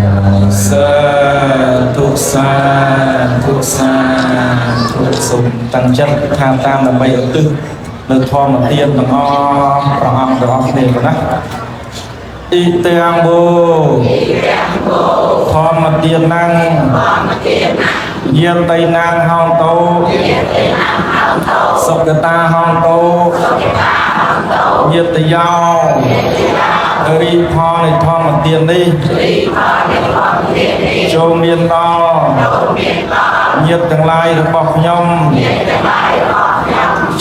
សូមតាំងចិត្តថាតាមដើម្បីឧទ្ទិសនៅធម្មទានទាំងអស់ព្រះអង្គទាំងអស់គ្នាប៉ុណ្ណាអ៊ីទាំងបូធម្មទានណាំងយាតៃណាងហោតោសុគតាហោតោយាតយោរីផលនៃធម្មទាននេះចូលមានដល់ញាតិទាំងឡាយរបស់ខ្ញុំ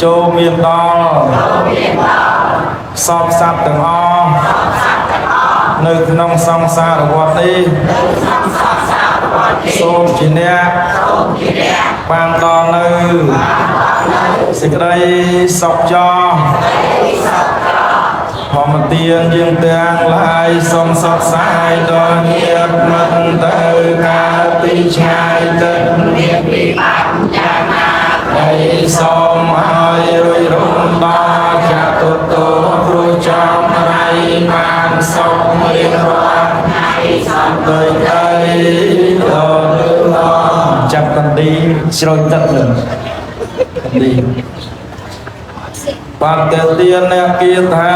ចូលមានដល់សពសត្វទាំងអស់នៅក្នុងសង្សារវដ្តនេះសូមជាអ្នកបានដល់នៅសេចក្តីសុខចោធម្មទានយើងទាំងឡាយសូមសុខសាយដល់ញាតិមិត្តទៅកើតពីឆ្ងាយទៅមានវិបត្តិយ៉ាងណាហើយសូមឲ្យរួយរំដល់ចតុតោគ្រូចំរៃបានសុខរៀងរាល់ថ្ងៃសន្តិដល់ចាប់កណ្ឌីជ្រោយទឹកនឹងកណ្ឌីបាត់ទៅទៀនអ្នកគិតថា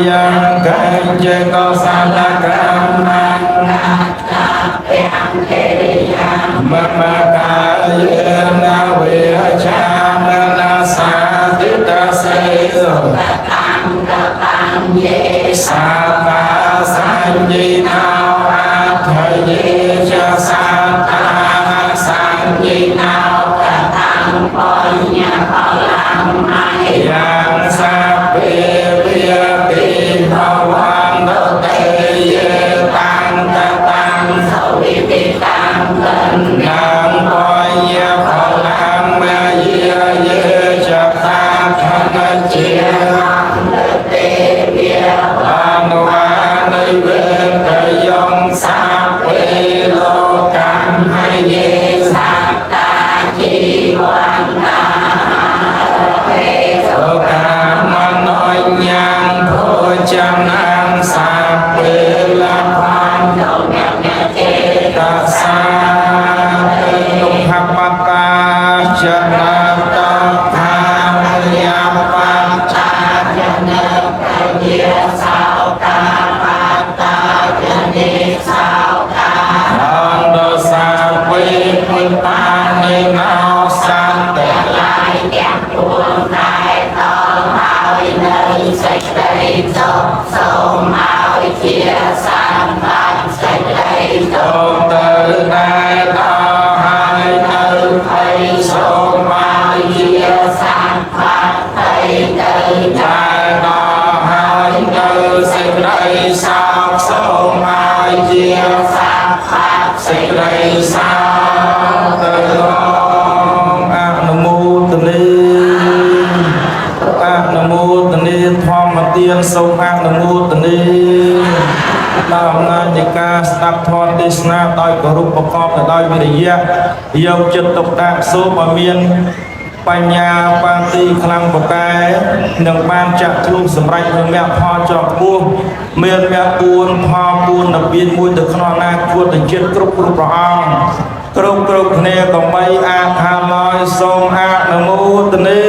យ៉ាងកាយចេកោសាលកម្មណាទាំងទេយ៉ាងមមាកាយណាវេឆានណាសាទិតសេកម្មយេសាបាសញ្ញីណោអថយេជាសាតាសញ្ញីណោកម្មបញ្ញផលយ៉ាងសាពេវិតិភវន្តតេយេតាំងតាំងសវិតិតាំងនាងបញ្ញផលមាយាយេចតាខនជាទេវិអនុវានិវេកយងសាពេលោកម្មយេសត្តាជីវន្តាយ៉ាងភោចំណាងសាពេលបានដល់អ្នកទេតាសាទុភបតាចណាតថាយាបតាចណាជាសោតាបតាចនិសោតាអន្តសាពេលពុទ្ធបាននៃណោសន្តិឡាយទាំងពួងដែរដល់ហើយនៅសេចក្តីសុខសូមឲ្យជាសម្បត្តិសេចក្តីសុខទៅដែរដល់ហើយនៅហើយសូមឲ្យជាសម្បត្តិទៅដែរដល់ហើយនៅសេចក្តីសុខសូមឲ្យជាសម្បត្តិសេចក្តីសុខទៅដល់អនុមោទនាអនុមោទនាធម្មទានសូមអនុមោទនាដោយអំណាចនៃការស្ដាប់ធម៌ទេសនាដោយគោរពប្រកបទៅដោយវិរិយៈយកចិត្តទុកដាក់សូមឲ្យមានបញ្ញាបានទីខ្លាំងពកែនឹងបានចាក់ធ្លុះសម្រេចនៅមគ្គផលជាប់ពោះមានមគ្គ4ផល4និព្វានមួយទៅក្នុងអនាគតជាតិគ្រប់ព្រះអង្គគ្រប់គ្នាកុំបីអាខាឡើយសូមអនុមោទនា